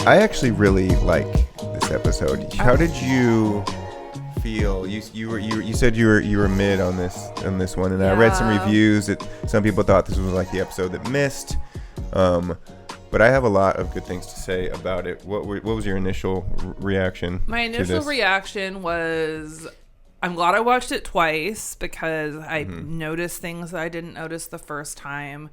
I actually really like this episode. How did you feel? You said you were mid on this one, and I read some reviews that some people thought this was like the episode that missed. But I have a lot of good things to say about it. What was your initial reaction? My initial reaction was, I'm glad I watched it twice because I noticed things that I didn't notice the first time.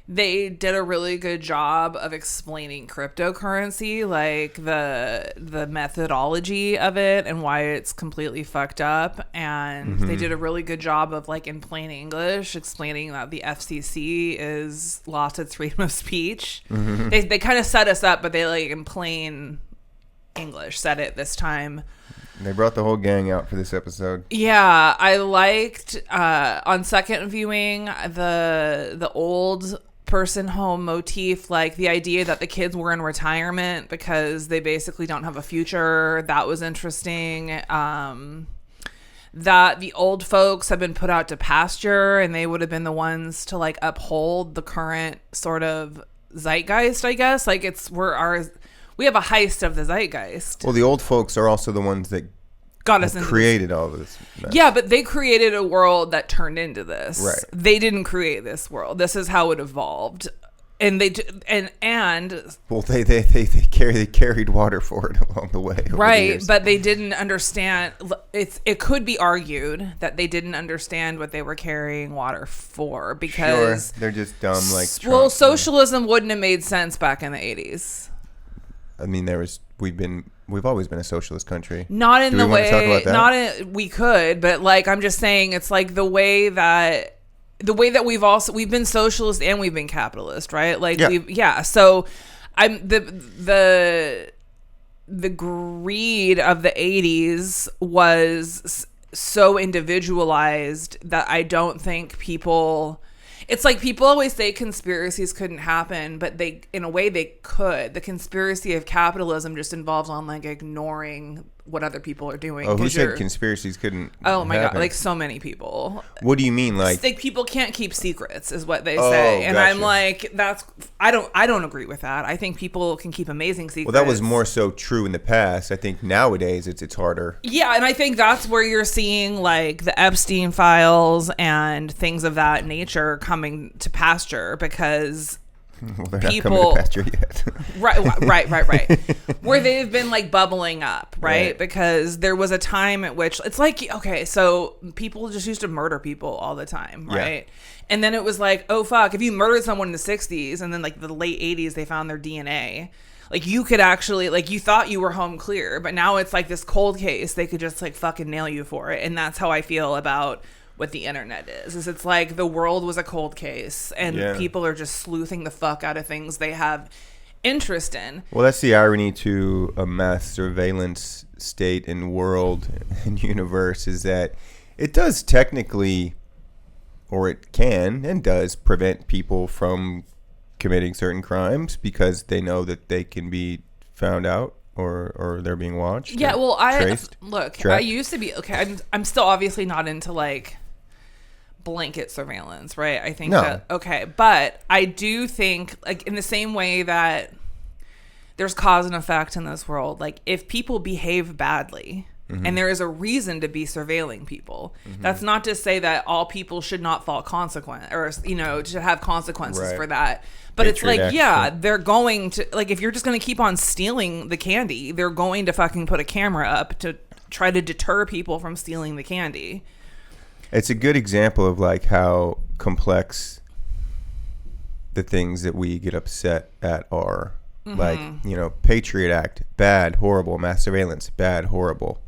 They did a really good job of explaining cryptocurrency, like the methodology of it and why it's completely fucked up. And they did a really good job of, like, in plain English, explaining that the FCC is lost its freedom of speech. They kind of set us up, but they, like, in plain English said it this time. They brought the whole gang out for this episode. Yeah, I liked on second viewing the old person home motif, like the idea that the kids were in retirement because they basically don't have a future. That was interesting. That the old folks have been put out to pasture and they would have been the ones to, like, uphold the current sort of zeitgeist, I guess. Like, we have a heist of the zeitgeist. Well, the old folks are also the ones that got us into created all this mess. Yeah, but they created a world that turned into this. Right. They didn't create this world. This is how it evolved. And they well, they carried water for it along the way. Right, but they didn't understand. It could be argued that they didn't understand what they were carrying water for because they're just dumb. Like, well, socialism wouldn't have made sense back in the 80s. I mean, we've always been a socialist country. Not in the way. Want to talk about that? We could, but, like, I'm just saying, it's like the way that we've been socialist and we've been capitalist, right? Like, So I'm the greed of the 80s was so individualized that I don't think people. It's like people always say conspiracies couldn't happen, but in a way they could. The conspiracy of capitalism just involves on, like, ignoring what other people are doing. Oh, who said conspiracies couldn't Oh my happen? God, like, so many people. What do you mean, like people can't keep secrets is what they say. And gotcha. I'm like, I don't agree with that. I think people can keep amazing secrets. Well, that was more so true in the past. I think nowadays it's harder. Yeah, and I think that's where you're seeing, like, the Epstein files and things of that nature coming to pasture because well, they're not coming to pasture yet. right. Where they've been, like, bubbling up, right? Because there was a time at which it's like, okay, so people just used to murder people all the time, right? Yeah. And then it was like, oh fuck, if you murdered someone in the 60s and then, like, the late 80s they found their DNA, like, you could actually, like, you thought you were home clear, but now it's like this cold case they could just, like, fucking nail you for it. And that's how I feel about what the internet is it's like the world was a cold case and people are just sleuthing the fuck out of things they have interest in. Well, that's the irony to a mass surveillance state and world and universe, is that it does technically, or it can and does, prevent people from committing certain crimes because they know that they can be found out or they're being watched. Yeah, well, tracked. I used to be I'm still obviously not into, like, blanket surveillance, right? I think but I do think, like, in the same way that there's cause and effect in this world, like, if people behave badly and there is a reason to be surveilling people, that's not to say that all people should not fall consequent or, you know, should have consequences for that. But it's like, they're going to, like, if you're just going to keep on stealing the candy, they're going to fucking put a camera up to try to deter people from stealing the candy. It's a good example of, like, how complex the things that we get upset at are. Like, you know, Patriot Act, bad, horrible. Mass surveillance, bad, horrible.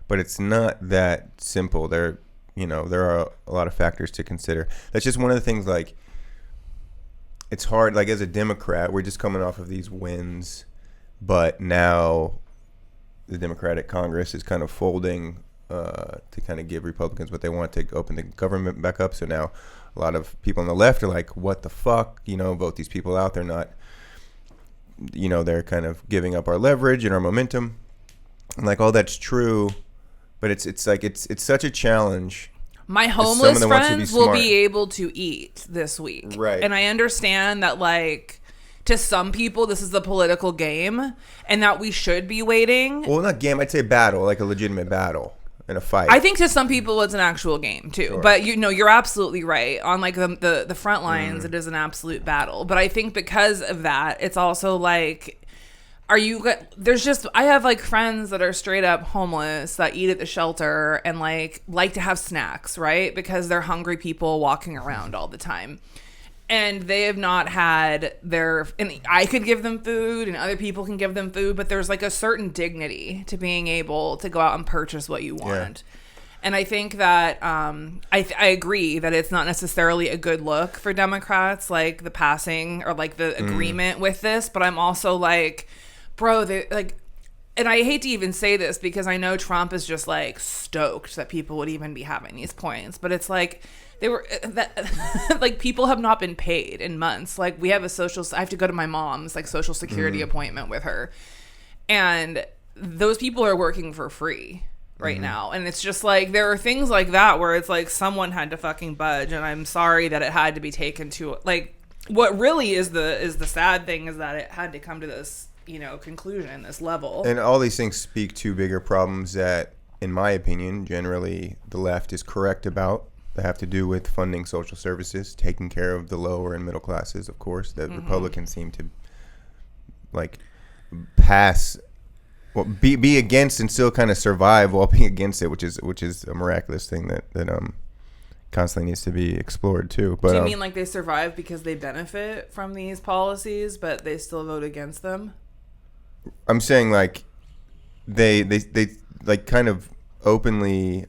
But it's not that simple. There are a lot of factors to consider. That's just one of the things, like, it's hard. Like, as a Democrat, we're just coming off of these wins. But now the Democratic Congress is kind of folding to kind of give Republicans what they want, to open the government back up. So now a lot of people on the left are like, what the fuck? You know, vote these people out. They're not, you know, they're kind of giving up our leverage and our momentum. And, like, all that's true, but it's like, it's such a challenge. My homeless friends will be able to eat this week. Right. And I understand that, like, to some people this is a political game and that we should be waiting. Well, not game. I'd say battle, like a legitimate battle and a fight. I think to some people it's an actual game too. Sure. But you're absolutely right. On like the front lines, it is an absolute battle. But I think because of that, it's also like, I have like friends that are straight up homeless that eat at the shelter and like to have snacks, right? Because they're hungry people walking around all the time. And they have not had and I could give them food and other people can give them food, but there's like a certain dignity to being able to go out and purchase what you want. Yeah. And I think that I agree that it's not necessarily a good look for Democrats, like the passing or like the agreement with this. But I'm also like, bro, they like, and I hate to even say this because I know Trump is just like stoked that people would even be having these points, but it's like like people have not been paid in months. Like I have to go to my mom's like social security appointment with her, and those people are working for free right now. And it's just like, there are things like that where it's like someone had to fucking budge, and I'm sorry that it had to be taken to like, what really is the sad thing is that it had to come to this, conclusion, this level. And all these things speak to bigger problems that, in my opinion, generally the left is correct about. They have to do with funding social services, taking care of the lower and middle classes, of course, that Republicans seem to like pass, well, be against and still kind of survive while being against it, which is a miraculous thing that constantly needs to be explored too. But do you mean like they survive because they benefit from these policies, but they still vote against them? I'm saying like they like kind of openly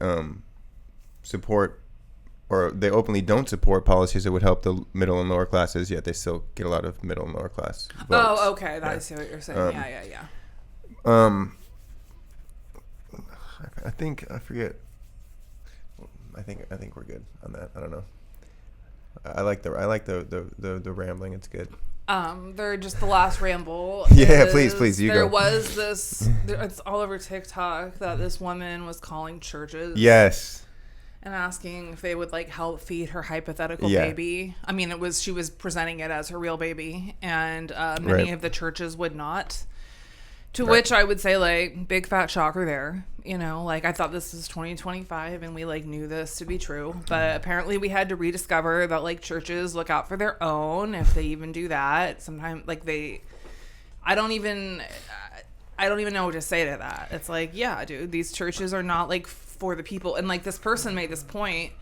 support, or they openly don't support policies that would help the middle and lower classes, yet they still get a lot of middle and lower class votes. Oh, okay. I see what you're saying. Yeah. I think we're good on that. I don't know. I like the rambling. It's good. They're just the last ramble. Yeah, please, you there go. There was this. It's all over TikTok that this woman was calling churches. Yes. And asking if they would like help feed her hypothetical baby. I mean, she was presenting it as her real baby, and many of the churches would not. To which I would say, like, big fat shocker there. Like, I thought this was 2025 and we like knew this to be true, but apparently we had to rediscover that like churches look out for their own, if they even do that. Sometimes like I don't even know what to say to that. It's like, yeah, dude, these churches are not like for the people. And like this person made this point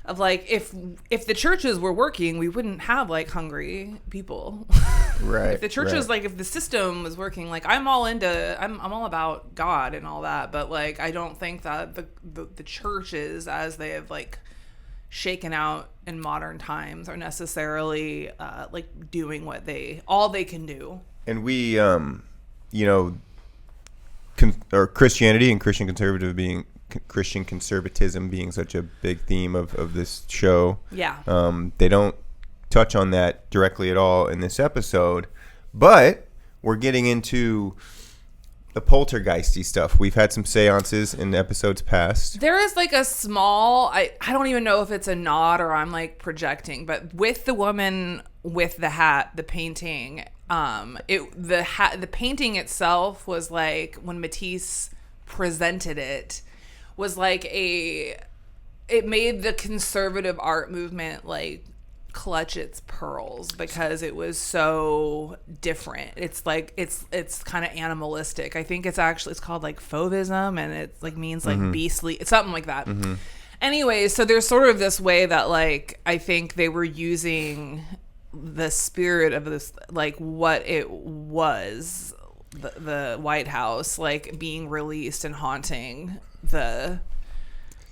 of like, if the churches were working, we wouldn't have like hungry people. Right. If the churches, like if the system was working, like I'm all about God and all that, but like I don't think that the churches as they have like shaken out in modern times are necessarily like doing what all they can do. And we Christianity and Christian conservatism being such a big theme of this show. Yeah. They don't touch on that directly at all in this episode, but we're getting into the poltergeisty stuff. We've had some seances in episodes past. There is like a small, I don't even know if it's a nod or I'm like projecting, but with the woman with the hat, the painting, the painting itself was like, when Matisse presented it, was like it made the conservative art movement like clutch its pearls because it was so different. It's like it's kind of animalistic. I think it's called like fauvism, and it like means like beastly. It's something like that. Anyway, so there's sort of this way that like I think they were using the spirit of this, like what it was, the White House, like being released and haunting the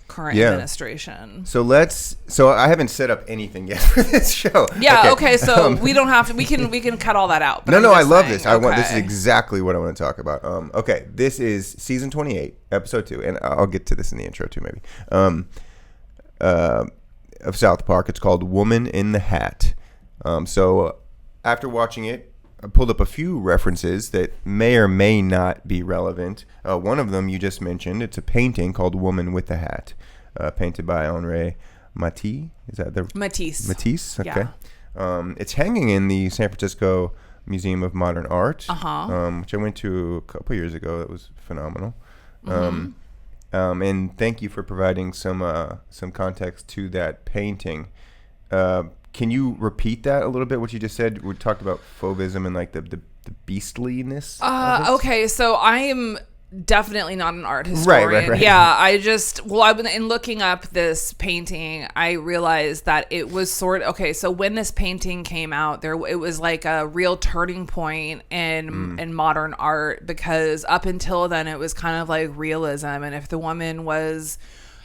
current administration. So I haven't set up anything yet for this show. Yeah, okay, so we don't have to, we can cut all that out. But I love this. This is exactly what I want to talk about. Okay, this is season 28, episode 2, and I'll get to this in the intro too, maybe. Of South Park. It's called Woman in the Hat. So after watching it, I pulled up a few references that may or may not be relevant. One of them you just mentioned. It's a painting called Woman with the Hat, painted by Henri Matisse. Is that the Matisse? Matisse. Okay. It's hanging in the San Francisco Museum of Modern Art, which I went to a couple years ago. That was phenomenal. And thank you for providing some context to that painting. Can you repeat that a little bit? What you just said. We talked about fauvism and like the beastliness. Okay, so I am definitely not an art historian. Right. Yeah, I've been in looking up this painting, I realized that it was so when this painting came out, it was like a real turning point in modern art, because up until then it was kind of like realism, and if the woman was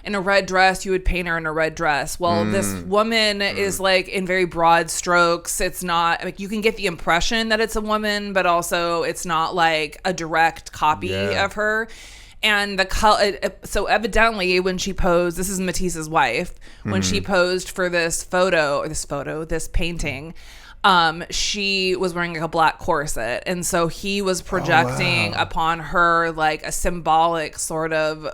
in a red dress, you would paint her in a red dress. Well, this woman is like in very broad strokes. It's not like you can get the impression that it's a woman, but also it's not like a direct copy of her. And the color. So evidently, when she posed, this is Matisse's wife. When she posed for this painting, she was wearing like a black corset, and so he was projecting upon her like a symbolic sort of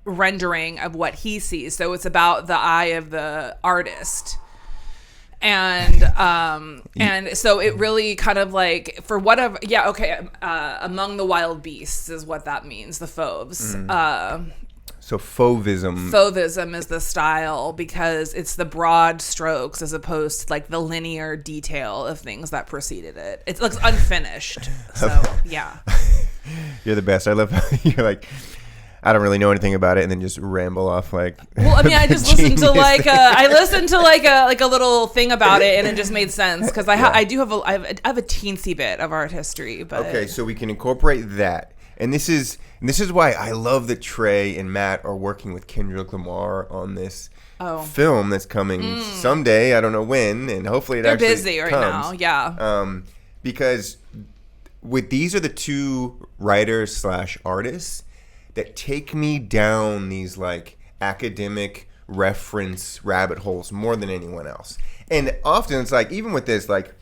rendering of what he sees. So it's about the eye of the artist, and so it really kind of like for whatever among the wild beasts is what that means, the fauves. So fauvism is the style, because it's the broad strokes as opposed to like the linear detail of things that preceded it. It looks unfinished. So yeah. You're the best. I love how you're like, I don't really know anything about it, and then just ramble off like. Well, I mean, I just listened to like a little thing about it, and it just made sense, because I have a teensy bit of art history. But okay, so we can incorporate that, and this is why I love that Trey and Matt are working with Kendrick Lamar on this film that's coming someday. I don't know when, and hopefully they're busy right now. Yeah. Because these are the two writers / artists that take me down these like academic reference rabbit holes more than anyone else. And often it's like, even with this, like,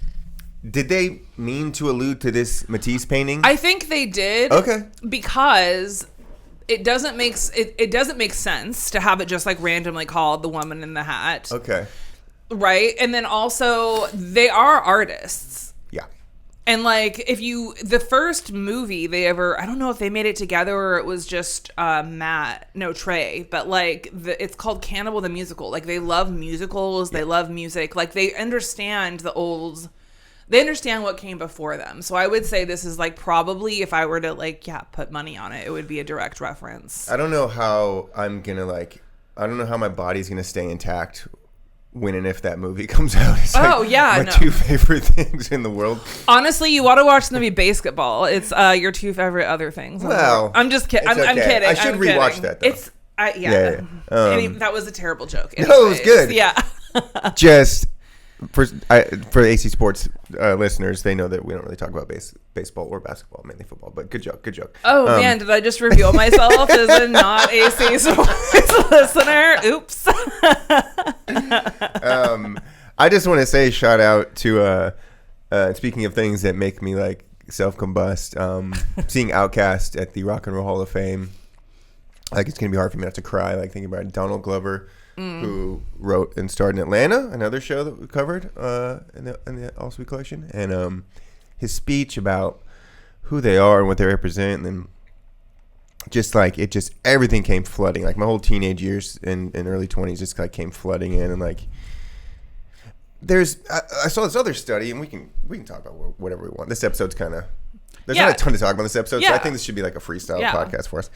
did they mean to allude to this Matisse painting? I think they did. Okay. Because it doesn't make sense to have it just like randomly called The Woman in the Hat. Okay. Right? And then also they are artists. And like, the first movie they ever, I don't know if they made it together or it was just Trey, but like it's called Cannibal the Musical. Like they love musicals, they love music, like they understand they understand what came before them. So I would say this is like probably, if I were to like, put money on it, it would be a direct reference. I don't know how I don't know how my body's going to stay intact when and if that movie comes out. It's my two favorite things in the world. Honestly, you want to watch the movie Basketball. It's your two favorite other things. Well, I'm just kidding. I'm kidding. I should rewatch that though. That was a terrible joke. Anyways. No, it was good. Yeah. Just for AC Sports listeners, they know that we don't really talk about baseball or basketball, mainly football. But good joke. Oh man, did I just reveal myself as a not AC Sports listener? Oops. I just want to say shout out to speaking of things that make me like self-combust. Seeing Outkast at the Rock and Roll Hall of Fame, like it's gonna be hard for me not to cry. Like thinking about Donald Glover, who wrote and starred in Atlanta, another show that we covered in the Ahlswede Collection, and his speech about who they are and what they represent, and then everything came flooding. Like my whole teenage years and early 20s just like came flooding in, and like I saw this other study, and we can talk about whatever we want. This episode's kind of there's not a ton to talk about in this episode, so I think this should be like a freestyle podcast for us.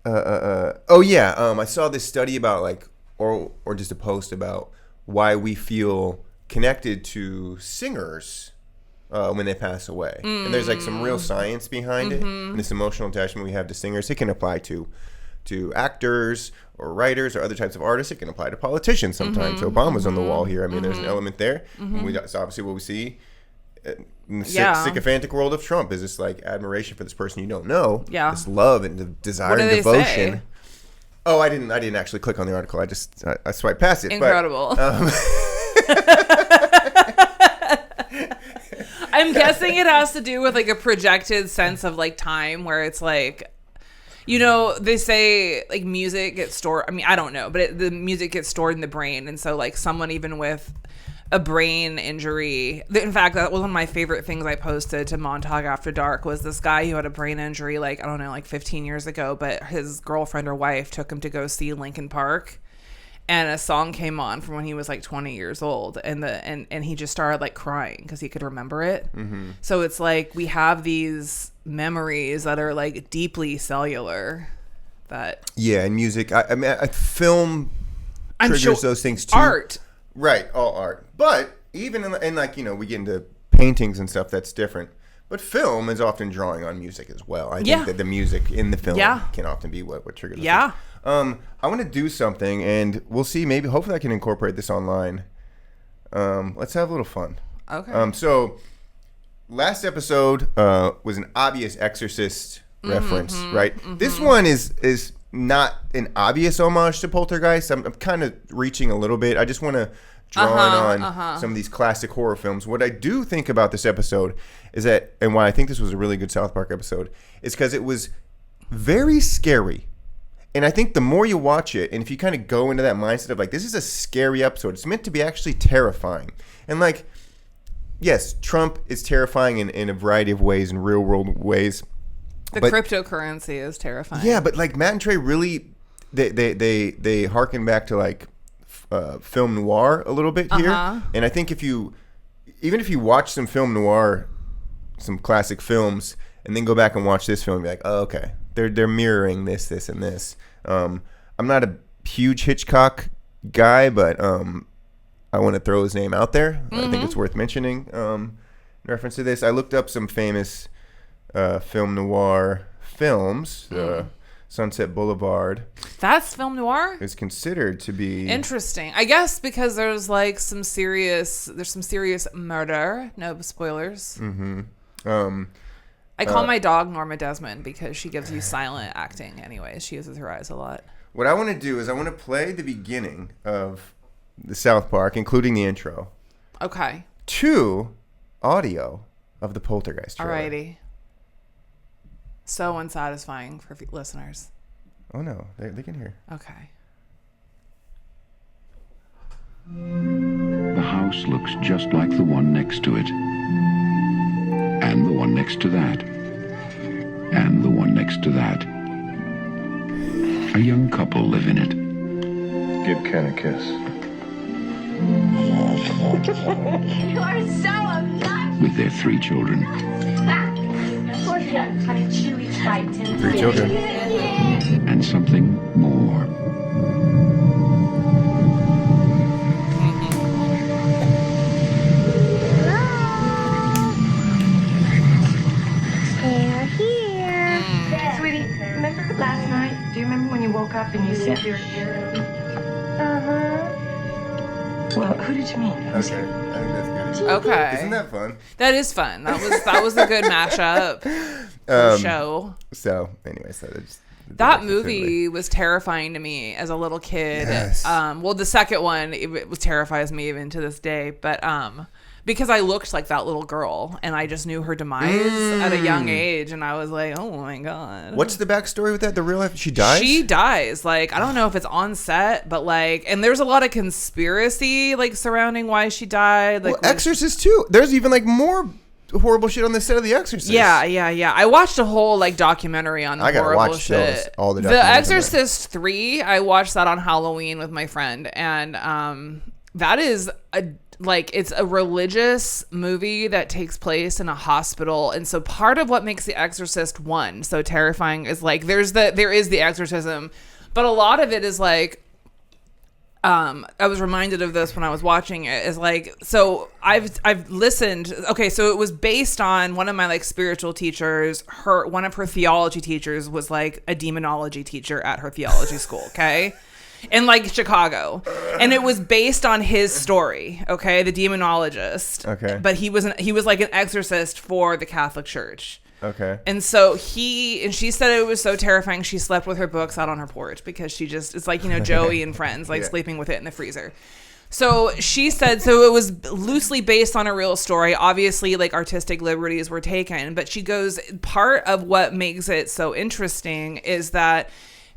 I saw this study about like, or just a post about why we feel connected to singers when they pass away. And there's like some real science behind it. And this emotional attachment we have to singers, it can apply to actors or writers or other types of artists. It can apply to politicians sometimes. Obama's on the wall here. I mean, there's an element there. And that's obviously what we see in the sycophantic world of Trump is this like admiration for this person you don't know. Yeah. This love and the desire and devotion. Say? Oh, I didn't actually click on the article. I swiped past it. Incredible. But, I'm guessing it has to do with like a projected sense of like time where it's like, You know, they say like music gets stored. I mean, I don't know, but the music gets stored in the brain. And so like someone even with a brain injury. In fact, that was one of my favorite things I posted to Montauk After Dark was this guy who had a brain injury, like, I don't know, like 15 years ago, but his girlfriend or wife took him to go see Linkin Park. And a song came on from when he was like 20 years old. And he just started like crying because he could remember it. Mm-hmm. So it's like we have these memories that are like deeply cellular. That yeah, and music. I mean, film triggers those things too. Art. Right, all art. But even in like, you know, we get into paintings and stuff, that's different. But film is often drawing on music as well. I think that the music in the film can often be what triggers it. Yeah. I want to do something, and we'll see. Maybe, hopefully I can incorporate this online. Let's have a little fun. Okay. So, last episode was an obvious Exorcist reference, right? Mm-hmm. This one is not an obvious homage to Poltergeist. I'm kind of reaching a little bit. I just want to draw on some of these classic horror films. What I do think about this episode is that, and why I think this was a really good South Park episode, is because it was very scary. And I think the more you watch it, and if you kind of go into that mindset of like, this is a scary episode, it's meant to be actually terrifying. And like, yes, Trump is terrifying in a variety of ways, in real world ways. The cryptocurrency is terrifying. Yeah, but like Matt and Trey really, they harken back to like film noir a little bit here. And I think even if you watch some film noir, some classic films, and then go back and watch this film, and be like, oh, okay, they're mirroring this, and this. I'm not a huge Hitchcock guy, but I want to throw his name out there. Mm-hmm. I think it's worth mentioning in reference to this. I looked up some famous film noir films. Sunset Boulevard. That's film noir? Is considered to be interesting. I guess because there's some serious murder. No spoilers. Mm-hmm. I call my dog Norma Desmond because she gives you silent acting anyways. She uses her eyes a lot. What I want to do is I want to play the beginning of the South Park, including the intro. Okay. To audio of the Poltergeist trailer. Alrighty. So unsatisfying for listeners. Oh no, they can hear. Okay. The house looks just like the one next to it. And the one next to that. And the one next to that. A young couple live in it. Give Ken a kiss. You are so obnoxious. With their 3 children. Three children. And something more. They're here. Sweetie, remember last night? Do you remember when you woke up and you said you were here? Well, who did you mean? Okay, I think that's good. Okay. Isn't that fun? That is fun. That was a good mashup show. So, anyways, that movie was terrifying to me as a little kid. Yes. Well, the second one terrifies me even to this day, but because I looked like that little girl and I just knew her demise at a young age, and I was like, oh my god. What's the backstory with that? The real life? She dies? She dies. Like, I don't know if it's on set, but like, and there's a lot of conspiracy like surrounding why she died. Like, well, Exorcist too. There's even like more horrible shit on the set of The Exorcist. Yeah. I watched a whole like documentary on the horrible shit. All the The Exorcist 3, I watched that on Halloween with my friend, and that is it's a religious movie that takes place in a hospital. And so part of what makes The Exorcist 1 so terrifying is like there is the exorcism, but a lot of it is like I was reminded of this when I was watching it, is like, so I've listened. Okay, so it was based on one of my like spiritual teachers. One of her theology teachers was like a demonology teacher at her theology school. Okay. In like Chicago, and it was based on his story. Okay, the demonologist. Okay, but he was like an exorcist for the Catholic Church. Okay, and so she said it was so terrifying she slept with her books out on her porch because it's like, you know, Joey and Friends, like sleeping with it in the freezer. So she said, so it was loosely based on a real story. Obviously, like, artistic liberties were taken. But she goes, part of what makes it so interesting is that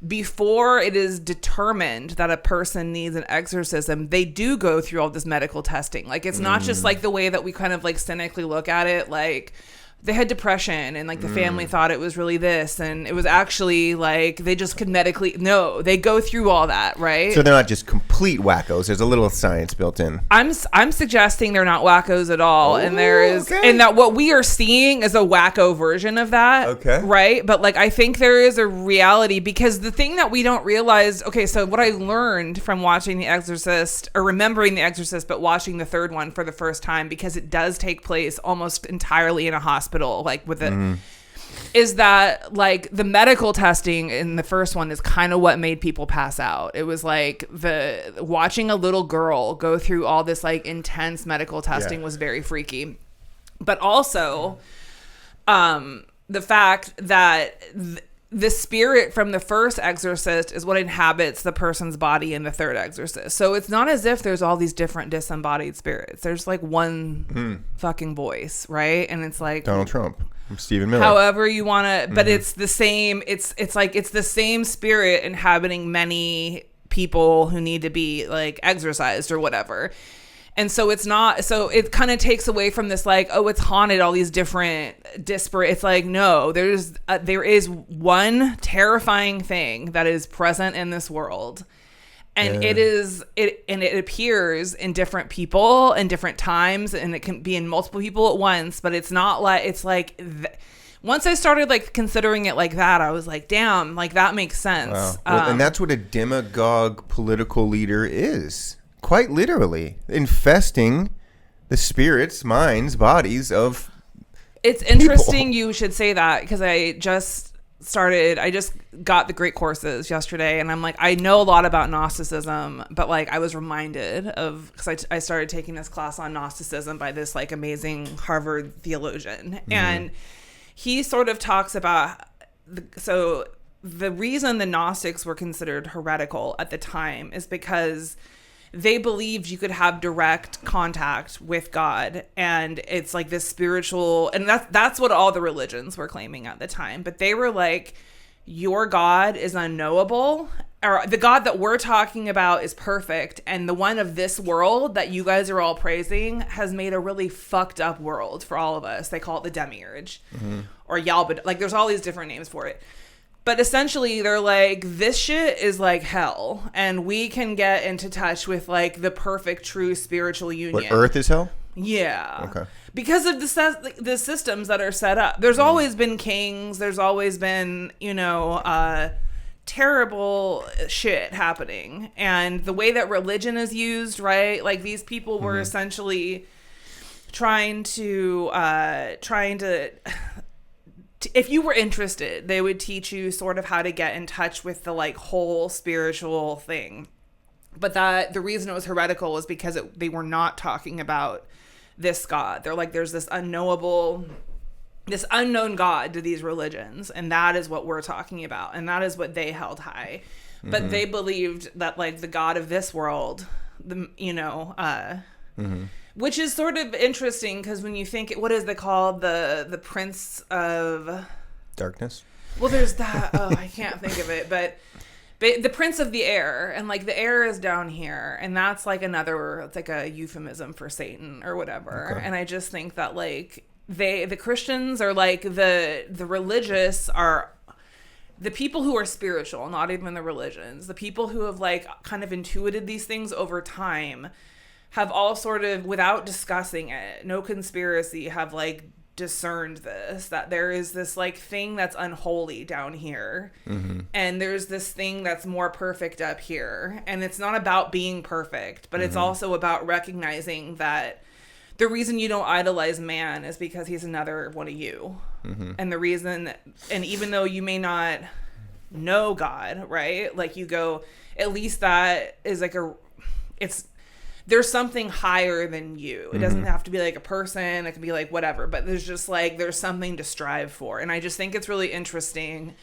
before it is determined that a person needs an exorcism, they do go through all this medical testing. Like, it's not just like the way that we kind of like cynically look at it, like they had depression and like the family thought it was really this, and it was actually like they just could medically, no, they go through all that, right? So they're not just complete wackos. There's a little science built in. I'm suggesting they're not wackos at all, and there is, and that what we are seeing is a wacko version of that, okay, right? But like, I think there is a reality, because the thing that we don't realize, okay, so what I learned from watching The Exorcist, or remembering The Exorcist, but watching the third one for the first time, because it does take place almost entirely in a hospital, like with it, is that like the medical testing in the first one is kind of what made people pass out. It was like the watching a little girl go through all this like intense medical testing was very freaky. But also the fact that the spirit from the first Exorcist is what inhabits the person's body in the third Exorcist. So it's not as if there's all these different disembodied spirits. There's like one fucking voice, right? And it's like Donald Trump, Stephen Miller. However you want to, but it's the same. It's like it's the same spirit inhabiting many people who need to be like exorcised or whatever. And so it's not, so it kind of takes away from this like, oh, it's haunted, all these different disparate. It's like, no, there is one terrifying thing that is present in this world. And it appears in different people in different times, and it can be in multiple people at once, but it's not like, it's like, once I started like considering it like that, I was like, damn, like that makes sense. Wow. Well, and that's what a demagogue political leader is. Quite literally infesting the spirits, minds, bodies of It's interesting people. You should say that, because I just got the great courses yesterday, and I'm like, I know a lot about Gnosticism, but like I was reminded of, because I started taking this class on Gnosticism by this like amazing Harvard theologian, and he sort of talks about the reason the Gnostics were considered heretical at the time is because they believed you could have direct contact with God, and it's like this spiritual, and that's what all the religions were claiming at the time. But they were like, your God is unknowable, or the God that we're talking about is perfect, and the one of this world that you guys are all praising has made a really fucked up world for all of us. They call it the demiurge, or Yalbad. Like, there's all these different names for it. But essentially, they're like, this shit is like hell, and we can get into touch with like the perfect, true spiritual union. What, Earth is hell? Yeah. Okay. Because of the systems that are set up. There's always been kings. There's always been, terrible shit happening. And the way that religion is used, right? Like, these people were essentially trying to if you were interested, they would teach you sort of how to get in touch with the like whole spiritual thing. But that the reason it was heretical was because they were not talking about this God. They're like, there's this unknown God to these religions, and that is what we're talking about, and that is what they held high. But they believed that like the God of this world, which is sort of interesting, because when you think, what is they called, the Prince of Darkness? Well, there's that. Oh, I can't think of it, but the Prince of the Air, and like the air is down here, and that's like it's like a euphemism for Satan or whatever. Okay. And I just think that like the Christians are like the religious are the people who are spiritual, not even the religions. The people who have like kind of intuited these things over time have all sort of, without discussing it, no conspiracy, have like discerned this, that there is this like thing that's unholy down here, and there's this thing that's more perfect up here. And it's not about being perfect, but it's also about recognizing that the reason you don't idolize man is because he's another one of you. And the reason, and even though you may not know God, right? Like you go, at least that is like there's something higher than you. It doesn't have to be like a person. It can be like whatever, but there's just like, there's something to strive for. And I just think it's really interesting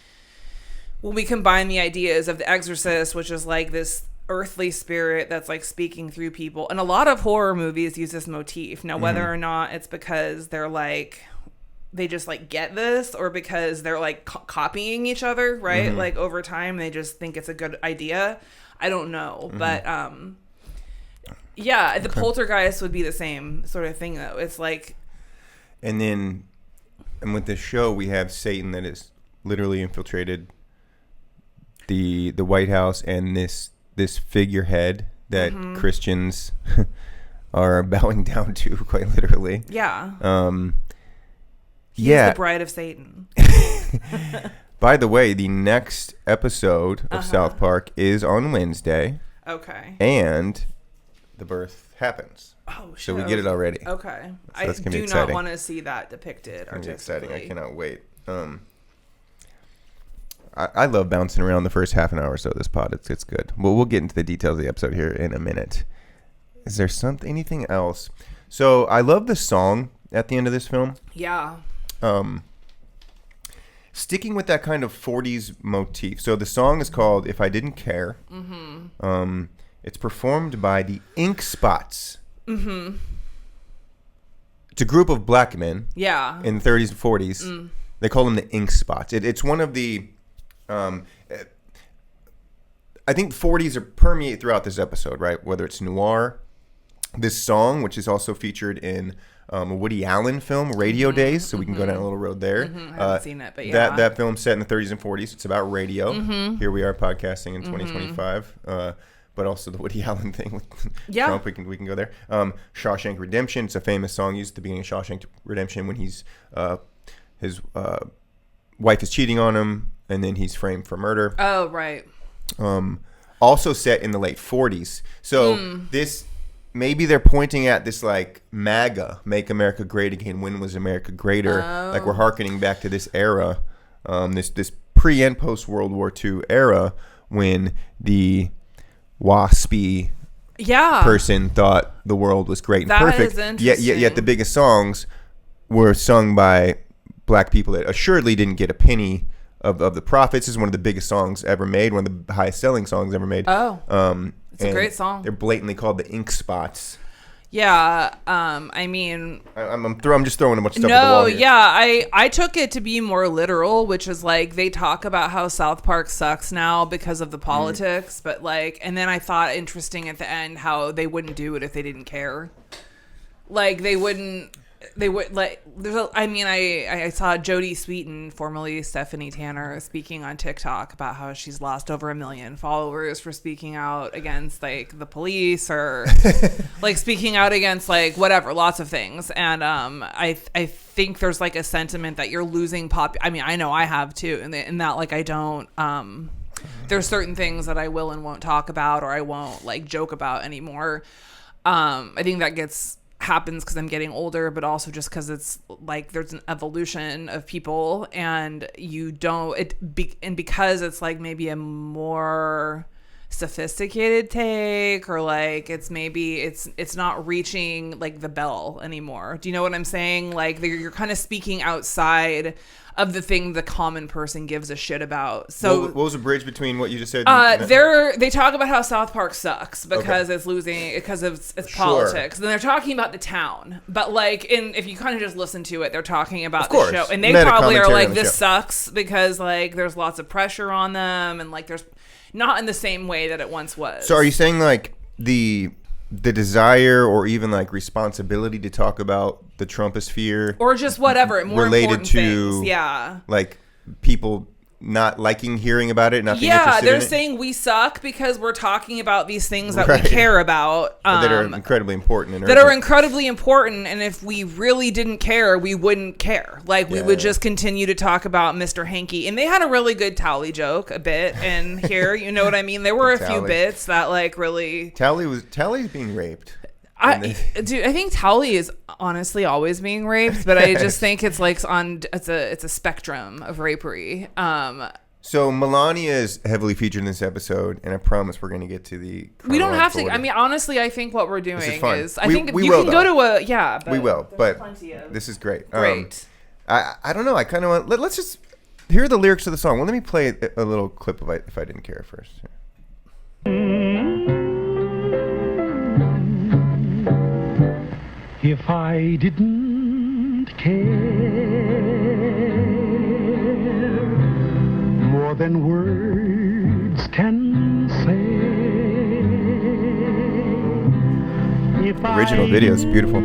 when we combine the ideas of The Exorcist, which is like this earthly spirit that's like speaking through people. And a lot of horror movies use this motif. Now, whether or not it's because they're like, they just like get this, or because they're like copying each other, right? Like over time, they just think it's a good idea. I don't know. But yeah, the poltergeist would be the same sort of thing though. It's like, and with this show, we have Satan that is literally infiltrated the White House, and this figurehead that Christians are bowing down to, quite literally. Yeah. He's the bride of Satan. By the way, the next episode of South Park is on Wednesday. Okay. And the birth happens. Oh, shit. So we get it already. Okay. So that's gonna be do exciting. not want to see that depicted artistically. It's exciting. I cannot wait. I love bouncing around the first half an hour or so of this pod. It's good. Well, we'll get into the details of the episode here in a minute. Is there anything else? So I love the song at the end of this film. Yeah. Sticking with that kind of 40s motif. So the song is called "If I Didn't Care." It's performed by the Ink Spots. It's a group of black men. Yeah. In the 30s and 40s. They call them the Ink Spots. It's one of the... I think 40s permeate throughout this episode, right? Whether it's noir, this song, which is also featured in a Woody Allen film, Radio Days, so we can go down a little road there. I haven't seen it, but yeah. That film's set in the 30s and 40s. It's about radio. Here we are podcasting in 2025. But also the Woody Allen thing with Trump, we can go there. Shawshank Redemption, it's a famous song used at the beginning of Shawshank Redemption when his wife is cheating on him, and then he's framed for murder. Oh, right. Also set in the late 40s. So this, maybe they're pointing at this like MAGA, Make America Great Again. When was America greater? Like we're hearkening back to this era, this pre and post World War II era when the waspy person thought the world was great and perfect. Is interesting. Yet the biggest songs were sung by black people that assuredly didn't get a penny of the profits. This is one of the biggest songs ever made, one of the highest selling songs ever made. It's a great song. They're blatantly called the Ink Spots. Yeah, I mean, I'm just throwing a bunch of stuff at the wall here. Yeah, I took it to be more literal, which is like they talk about how South Park sucks now because of the politics, but like, and then I thought interesting at the end how they wouldn't do it if they didn't care. Like they would like. I saw Jodie Sweetin, formerly Stephanie Tanner, speaking on TikTok about how she's lost over 1 million followers for speaking out against like the police or like speaking out against like whatever, lots of things. And I think there's like a sentiment that you're losing I mean, I know I have too, in that like I don't there's certain things that I will and won't talk about, or I won't like joke about anymore. I think that happens because I'm getting older, but also just because it's like there's an evolution of people, and because it's like maybe a more sophisticated take, or like it's not reaching like the bell anymore. Do you know what I'm saying? Like you're kind of speaking outside of the thing the common person gives a shit about. So what was the bridge between what you just said? They talk about how South Park sucks because it's losing because of its politics. Then they're talking about the town, but like if you kind of just listen to it, they're talking about the show, and they probably are like, this sucks because like there's lots of pressure on them, and like there's not in the same way that it once was. So are you saying like the desire or even like responsibility to talk about the Trumposphere, or just whatever more related to things, like people not liking hearing about it, not being interested they're in it? saying we suck because we're talking about these things that we care about, that are incredibly important and if we really didn't care, we wouldn't care. Like we would just continue to talk about Mr. Hanky. And they had a really good Tally joke a bit in here, you know what I mean? There were a few bits that like really Tally's being raped. I think Tally is honestly always being raped, but I just think it's like it's a spectrum of rapery. So Melania is heavily featured in this episode, and I promise we're going to get to the. We don't have to. I mean, honestly, I think what we're doing is we think we you will, can go to a But we will, but this is great. Great. I don't know. I kind of want. Let's just hear the lyrics of the song. Well, let me play a little clip of If I Didn't Care first. if I didn't care more than words can say. If Original video is beautiful.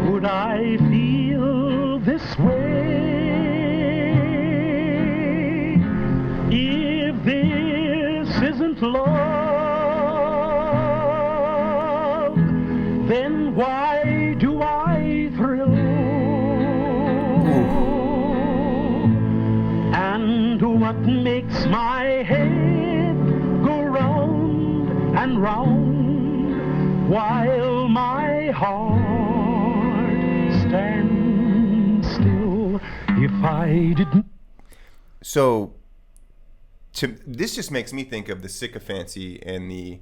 Would I feel this way if this isn't love? Then why do I thrill? And what makes my head go round and round while my heart stands still if I didn't? So, this just makes me think of the sycophancy and the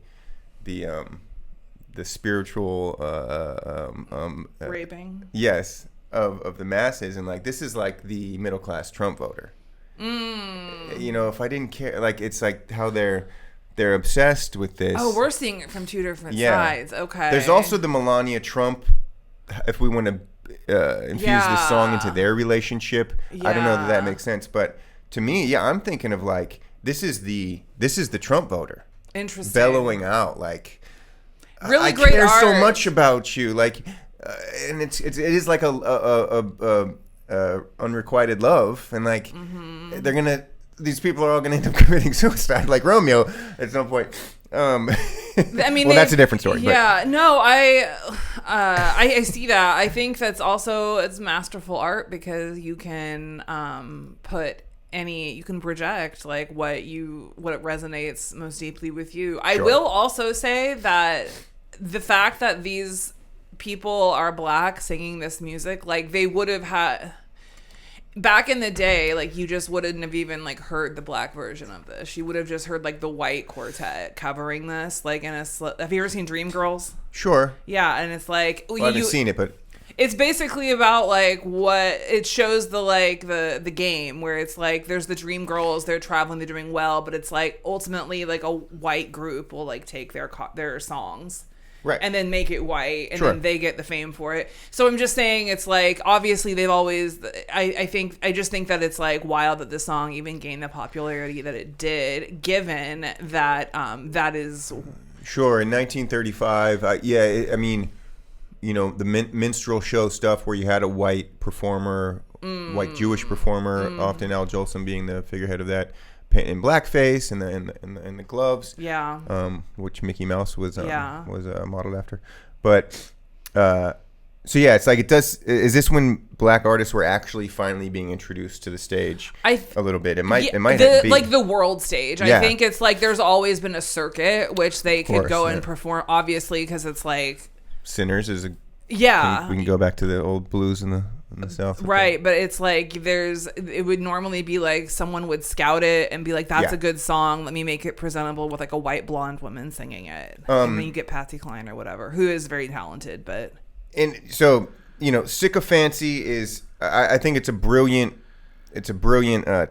spiritual raping. Yes, of the masses, and like this is like the middle class Trump voter. You know, if I didn't care, like it's like how they're obsessed with this. Oh, we're seeing it from two different sides. Okay. There's also the Melania Trump. If we want to infuse this song into their relationship, I don't know that makes sense, but to me, I'm thinking of like this is the Trump voter. Interesting. Bellowing out like, really I great care art. so much about you, like, and it is like a unrequited love, and like these people are all gonna end up committing suicide, like Romeo at some point. I mean, well, that's a different story. Yeah, but. No, I see that. I think that's also it's masterful art because you can you can project like what resonates most deeply with you. I will also say that the fact that these people are black singing this music, like they would have had back in the day, like you just wouldn't have even like heard the black version of this. You would have just heard like the white quartet covering this, like in a. Have you ever seen Dreamgirls? Sure. Yeah, and it's like I haven't seen it, but it's basically about like what it shows the game where it's like there's the dream girls, they're traveling, they're doing well, but it's like ultimately like a white group will like take their songs. Right. And then make it white, and then they get the fame for it. So I'm just saying, it's like obviously they've always. I just think that it's like wild that this song even gained the popularity that it did, given that that is. Sure, in 1935, I mean, you know, the minstrel show stuff where you had a white performer, white Jewish performer, often Al Jolson being the figurehead of that. In blackface and the gloves, which Mickey Mouse was modeled after, but so it's like it does. Is this when black artists were actually finally being introduced to the stage? A little bit. It might be like the world stage. I think it's like there's always been a circuit which they could go and perform. Obviously, because it's like Sinners is a we can go back to the old blues in the South, right? But it's like it would normally be like someone would scout it and be like, that's a good song, let me make it presentable with like a white blonde woman singing it, and then you get Patsy Cline or whatever, who is very talented. But and so, you know, sycophancy is I think it's a brilliant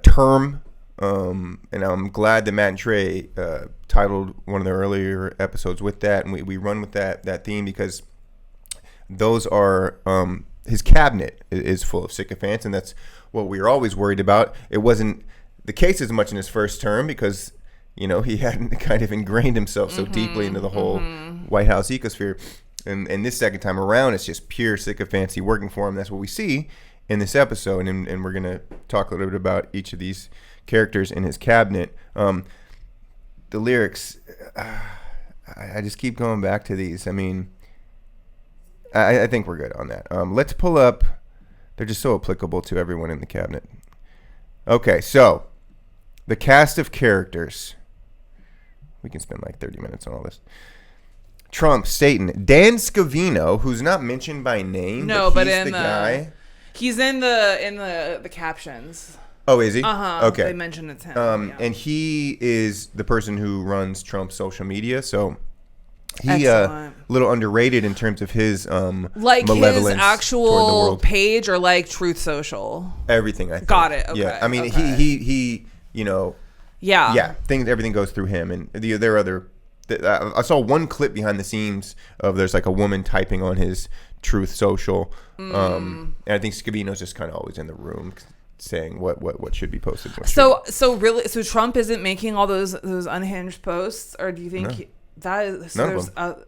term, and I'm glad that Matt and Trey titled one of the earlier episodes with that, and we run with that theme because those are his cabinet is full of sycophants, and that's what we were always worried about. It wasn't the case as much in his first term because, you know, he hadn't kind of ingrained himself so deeply into the whole White House ecosphere. And this second time around, it's just pure sycophancy working for him. That's what we see in this episode, and we're going to talk a little bit about each of these characters in his cabinet. The lyrics, I just keep going back to these. I mean, I think we're good on that. Let's pull up. They're just so applicable to everyone in the cabinet. Okay, so the cast of characters. We can spend like 30 minutes on all this. Trump, Staten, Dan Scavino, who's not mentioned by name. No, but he's in the guy. He's in the captions. Oh, is he? Okay. They mentioned it's him. And he is the person who runs Trump's social media. So he a little underrated in terms of his like malevolence his actual toward the world. page or like Truth Social. Everything, I think. Got it. Okay. Yeah. I mean, he you know. Yeah. Yeah. Everything goes through him, and there are other I saw one clip behind the scenes of there's like a woman typing on his Truth Social, and I think Scavino's just kind of always in the room saying what should be posted. So Trump isn't making all those unhinged posts, or do you think that is? None of them.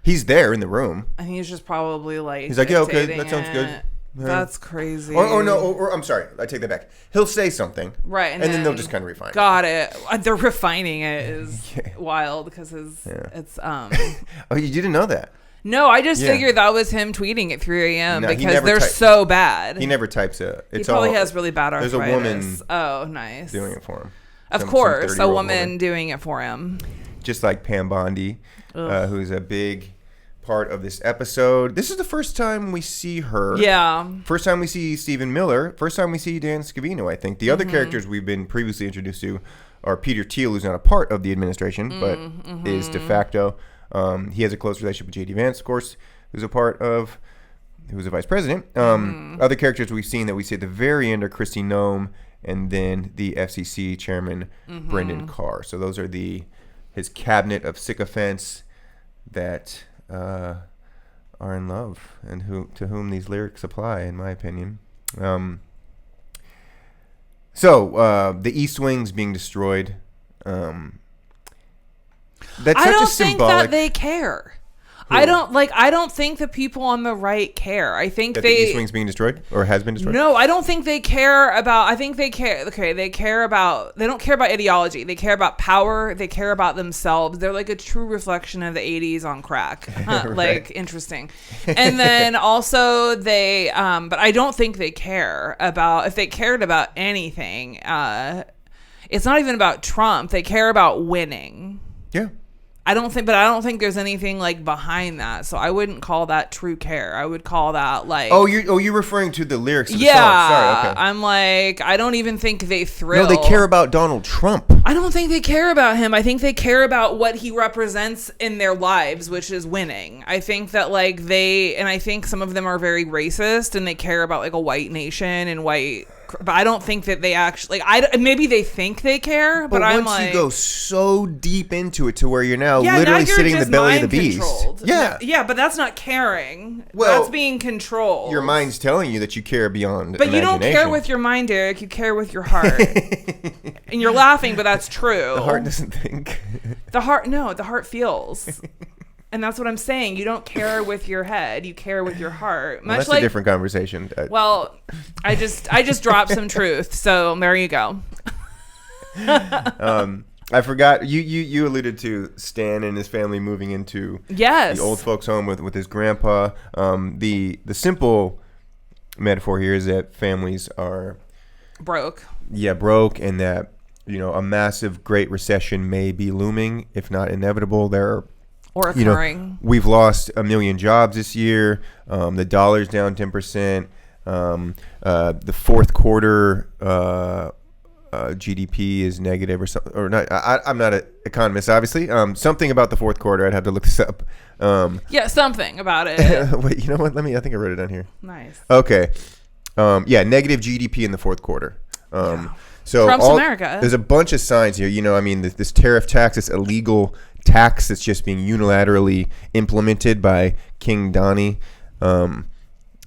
He's there in the room, and he's just probably like he's like, yeah, okay, that sounds good. Yeah. That's crazy. Or I'm sorry, I take that back. He'll say something, right, and then they'll just kind of refine. Got it. They're refining it is wild because it's Oh, you didn't know that? No, I just figured that was him tweeting at 3 a.m. because they're so bad. He never types it. He probably has really bad arthritis. There's a woman. Oh, nice. Doing it for him. Of course, a woman doing it for him. Just like Pam Bondi, who's a big part of this episode. This is the first time we see her. Yeah. First time we see Stephen Miller. First time we see Dan Scavino, I think. The other characters we've been previously introduced to are Peter Thiel, who's not a part of the administration, but is de facto. He has a close relationship with J.D. Vance, of course, who's a vice president. Other characters we've seen that we see at the very end are Kristi Noem and then the FCC chairman, Brendan Carr. So those are his cabinet of sycophants that are in love and to whom these lyrics apply, in my opinion. So the East Wing's being destroyed. That's I don't think that they care. I don't think the people on the right care. I think that the East Wing's being destroyed or has been destroyed. No, I don't think they care about. I think they care. Okay, they care about. They don't care about ideology. They care about power. They care about themselves. They're like a true reflection of the '80s on crack. Right. Like interesting. And then also they. But I don't think they care about. If they cared about anything, it's not even about Trump. They care about winning. Yeah. I don't think there's anything like behind that. So I wouldn't call that true care. I would call that like you're referring to the lyrics of the song. Sorry, okay. I'm like, I don't even think they thrill. No, they care about Donald Trump. I don't think they care about him. I think they care about what he represents in their lives, which is winning. I think that like I think some of them are very racist and they care about like a white nation and white. But I don't think that they actually maybe they think they care, but I'm once you go so deep into it to where you're now literally sitting in the belly of the beast. Yeah, but that's not caring. Well, that's being controlled. Your mind's telling you that you care beyond But you don't care with your mind, Derek. You care with your heart. And you're laughing, but that's true. The heart doesn't think. The heart feels. And that's what I'm saying. You don't care with your head. You care with your heart. Well, that's a different conversation. Well, I just dropped some truth. So there you go. I forgot. You alluded to Stan and his family moving into the old folks' home with his grandpa. The simple metaphor here is that families are broke. Yeah, broke, and that a massive Great Recession may be looming, if not inevitable. Or occurring. We've lost 1 million jobs this year. The dollar's down 10%. The fourth quarter GDP is negative or something. Or not. I'm not an economist, obviously. Something about the fourth quarter. I'd have to look this up. Something about it. Wait, you know what? I think I wrote it down here. Nice. Okay. Negative GDP in the fourth quarter. So Trump's America. There's a bunch of signs here. This tariff tax, this illegal tax that's just being unilaterally implemented by King Donnie.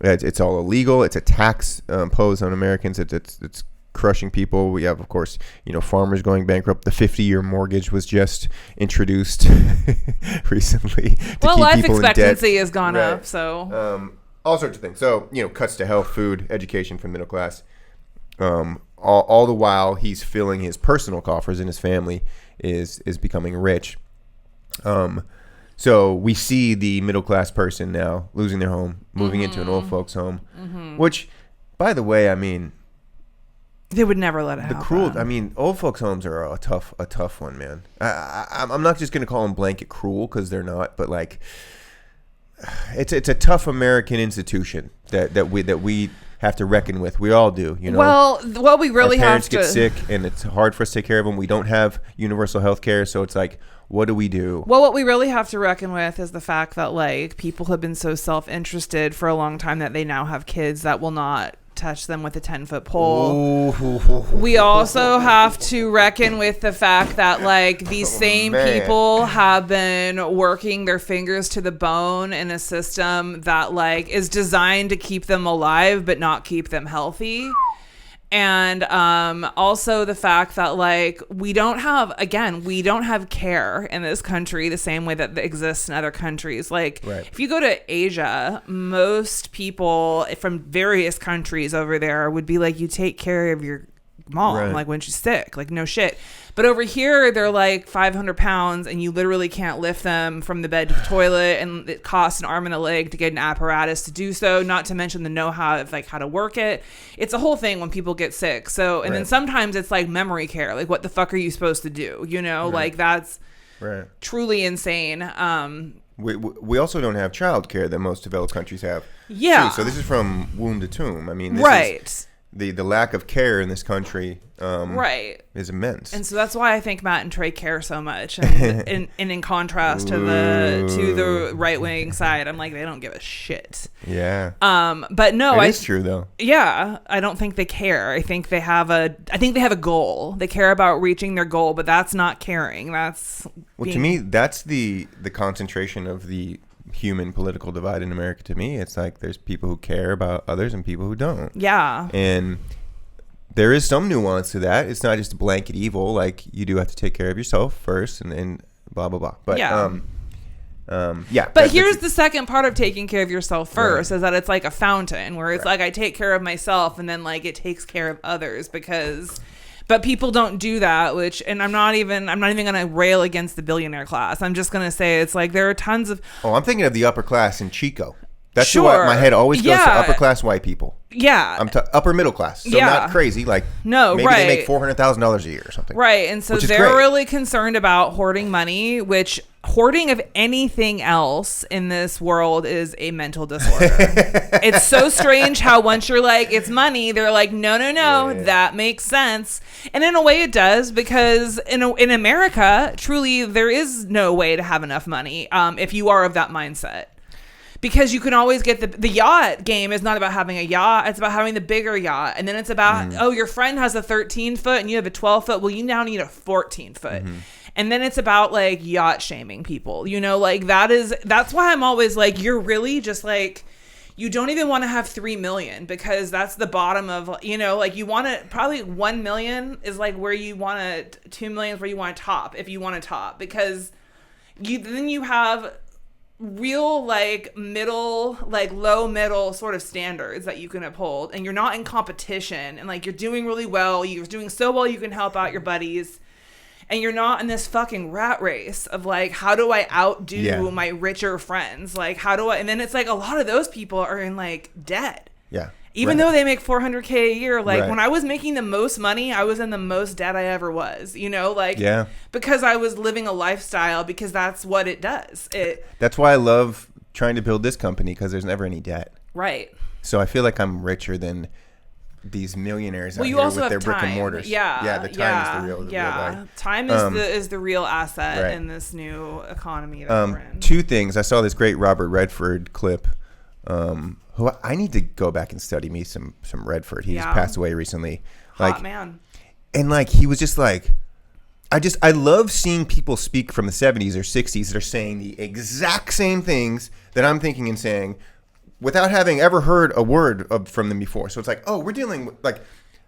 It's all illegal. It's a tax imposed on Americans. It's crushing people. We have, of course, farmers going bankrupt. The 50-year mortgage was just introduced recently. Well, life expectancy has gone up. So all sorts of things. So cuts to health, food, education for the middle class. All the while he's filling his personal coffers and his family is becoming rich. So we see the middle class person now losing their home, moving into an old folks home, which, by the way, they would never let it happen. Old folks homes are a tough one, man. I'm not just gonna call them blanket cruel because they're not, but like it's a tough American institution that we have to reckon with. We all do, Well, what we really Our have to parents get sick, and it's hard for us to take care of them. We don't have universal health care, so it's like, what do we do? Well, what we really have to reckon with is the fact that like people have been so self-interested for a long time that they now have kids that will not touch them with a 10-foot pole. We also have to reckon with the fact that like these same people have been working their fingers to the bone in a system that like is designed to keep them alive but not keep them healthy. And also the fact that like we don't have care in this country the same way that exists in other countries. Like if you go to Asia, most people from various countries over there would be like, you take care of your mom like when she's sick, like no shit. But over here they're like 500 pounds and you literally can't lift them from the bed to the toilet, and it costs an arm and a leg to get an apparatus to do so, not to mention the know-how of like how to work it. It's a whole thing when people get sick. So and then sometimes it's like memory care, like what the fuck are you supposed to do, you know? Like that's truly insane. We also don't have child care that most developed countries have. Yeah. too. So this is from womb to tomb. I mean, this is the lack of care in this country is immense. And so that's why I think Matt and Trey care so much. And in contrast to the right wing side, I'm like, they don't give a shit. Yeah. But no, it's true though. Yeah, I don't think they care. I think they have a goal. They care about reaching their goal, but that's not caring. To me, that's the concentration of the human political divide in America. To me, it's like there's people who care about others and people who don't. Yeah. And there is some nuance to that. It's not just blanket evil. Like you do have to take care of yourself first and blah blah blah. But But here's the second part of taking care of yourself first, is that it's like a fountain where it's like I take care of myself and then like it takes care of others, but people don't do that, and I'm not even going to rail against the billionaire class. I'm just going to say it's like there are tons of... Oh, I'm thinking of the upper class in Chico. That's why my head always goes to upper class white people. Yeah. I'm upper middle class. So not crazy. Like, maybe they make $400,000 a year or something. Right. And so they're really concerned about hoarding money, which hoarding of anything else in this world is a mental disorder. It's so strange how once you're like, it's money, they're like, no, that makes sense. And in a way it does, because in America, truly, there is no way to have enough money if you are of that mindset. Because you can always get the yacht game is not about having a yacht. It's about having the bigger yacht. And then it's about, your friend has a 13-foot and you have a 12-foot. Well, you now need a 14-foot. And then it's about like yacht shaming people, you know, like that's why I'm always like, you're really just like, you don't even want to have 3 million because that's the bottom of, you know, like you want to probably 1 million is like where you want to, 2 million is where you want to top, if you want to top, because then you have real like middle, like low middle sort of standards that you can uphold, and you're not in competition, and like you're doing really well, you're doing so well you can help out your buddies, and you're not in this fucking rat race of like, how do I outdo my richer friends, like how do I, and then it's like a lot of those people are in like debt, even though they make $400K a year. Like when I was making the most money, I was in the most debt I ever was, you know, like because I was living a lifestyle, because that's what it does. That's why I love trying to build this company, because there's never any debt. Right. So I feel like I'm richer than these millionaires out here with their brick and mortars. The time is the real value. Time is the real asset in this new economy that we're in. Two things. I saw this great Robert Redford clip. Who I need to go back and study me some Redford. He's passed away recently. Hot man. And like he was just like, I love seeing people speak from the 70s or 60s that are saying the exact same things that I'm thinking and saying without having ever heard a word from them before. So it's like, oh, we're dealing with like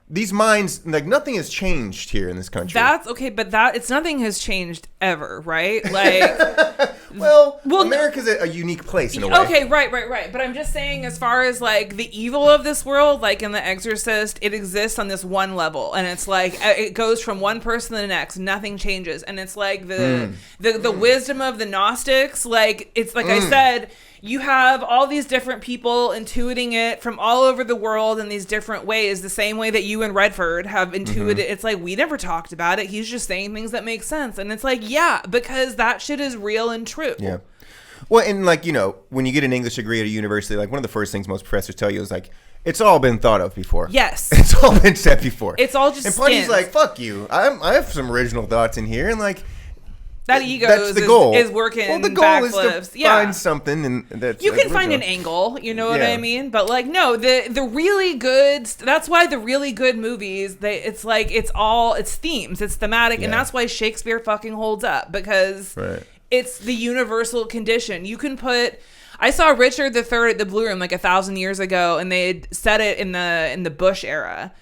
these minds, like nothing has changed here in this country. That's okay, but nothing has changed ever, right? Like, well, America's a unique place in a way. Okay, right. But I'm just saying, as far as like the evil of this world, like in The Exorcist, it exists on this one level, and it's like it goes from one person to the next, nothing changes, and it's like the wisdom of the Gnostics. Like it's like I said. You have all these different people intuiting it from all over the world in these different ways, the same way that you and Redford have intuited. It's like, we never talked about it. He's just saying things that make sense. And it's like, because that shit is real and true. Yeah. Well, and like, you know, when you get an English degree at a university, like one of the first things most professors tell you is like, it's all been thought of before. Yes. It's all been said before. It's all just And Putty's like, fuck you. I have some original thoughts in here. And like, That ego that's the goal. Is working. Well, the goal is to yeah. find something, and that's you like can find an original. angle. You know what I mean? But like, no, the really good. That's why the really good movies. It's like it's themes. It's thematic, and that's why Shakespeare fucking holds up because it's the universal condition. You can put. I saw Richard III at the Blue Room like 1,000 years ago, and they had set it in the Bush era.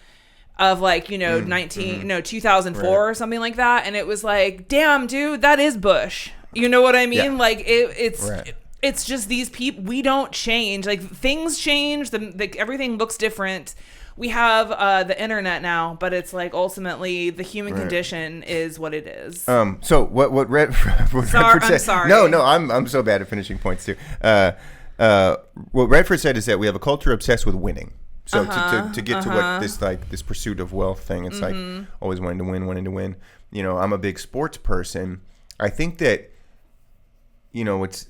Of like 2004 or something like that, and it was like, damn, dude, that is Bush. You know what I mean? Yeah. Like it's just these people. We don't change. Like things change. Everything looks different. We have the internet now, but it's like ultimately the human condition is what it is. So what Redford said? I'm sorry. No, I'm so bad at finishing points too. What Redford said is that we have a culture obsessed with winning. So to get to what this pursuit of wealth thing, it's like always wanting to win. You know, I'm a big sports person. I think that, it's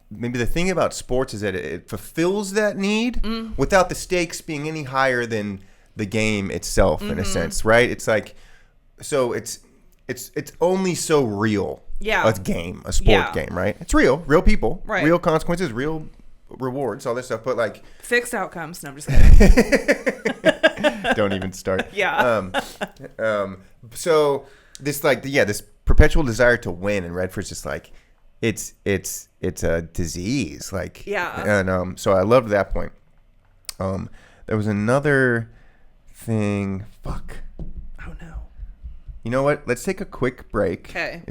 maybe the thing about sports is that it fulfills that need without the stakes being any higher than the game itself in a sense, right? It's like, so it's only so real. Yeah. A sport game, right? It's real people, right? Real consequences, real rewards, all this stuff, but like fixed outcomes. No, I'm just kidding. Don't even start. Yeah. So this this perpetual desire to win, and Redford's just like it's a disease, like and so I loved that point. There was another thing. Fuck. Oh no. You know what? Let's take a quick break. Okay.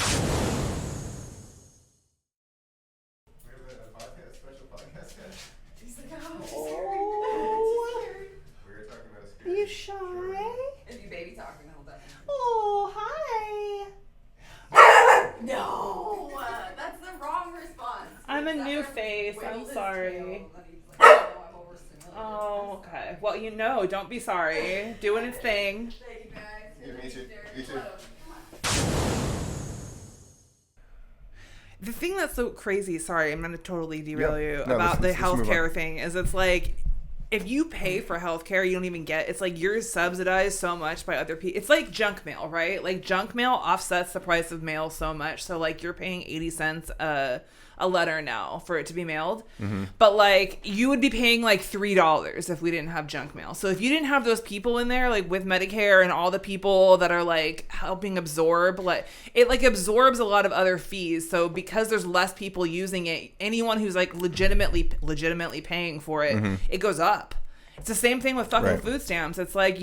You shy? Is your baby talking the whole time? Oh, hi. No, that's the wrong response. I'm a new face. I'm sorry. Oh, okay. Well, don't be sorry. Doing its thing. Thank you, guys. Yeah, me too. Me too. The thing that's so crazy, sorry, I'm going to totally derail you about the healthcare thing, is it's like, if you pay for healthcare, you don't even get. It's like you're subsidized so much by other people. It's like junk mail, right? Like junk mail offsets the price of mail so much. So like you're paying 80 cents a letter now for it to be mailed. Mm-hmm. But like you would be paying like $3 if we didn't have junk mail. So if you didn't have those people in there, like with Medicare and all the people that are like helping absorb, like it like absorbs a lot of other fees. So because there's less people using it, anyone who's like legitimately paying for it, it goes up. It's the same thing with fucking food stamps. It's like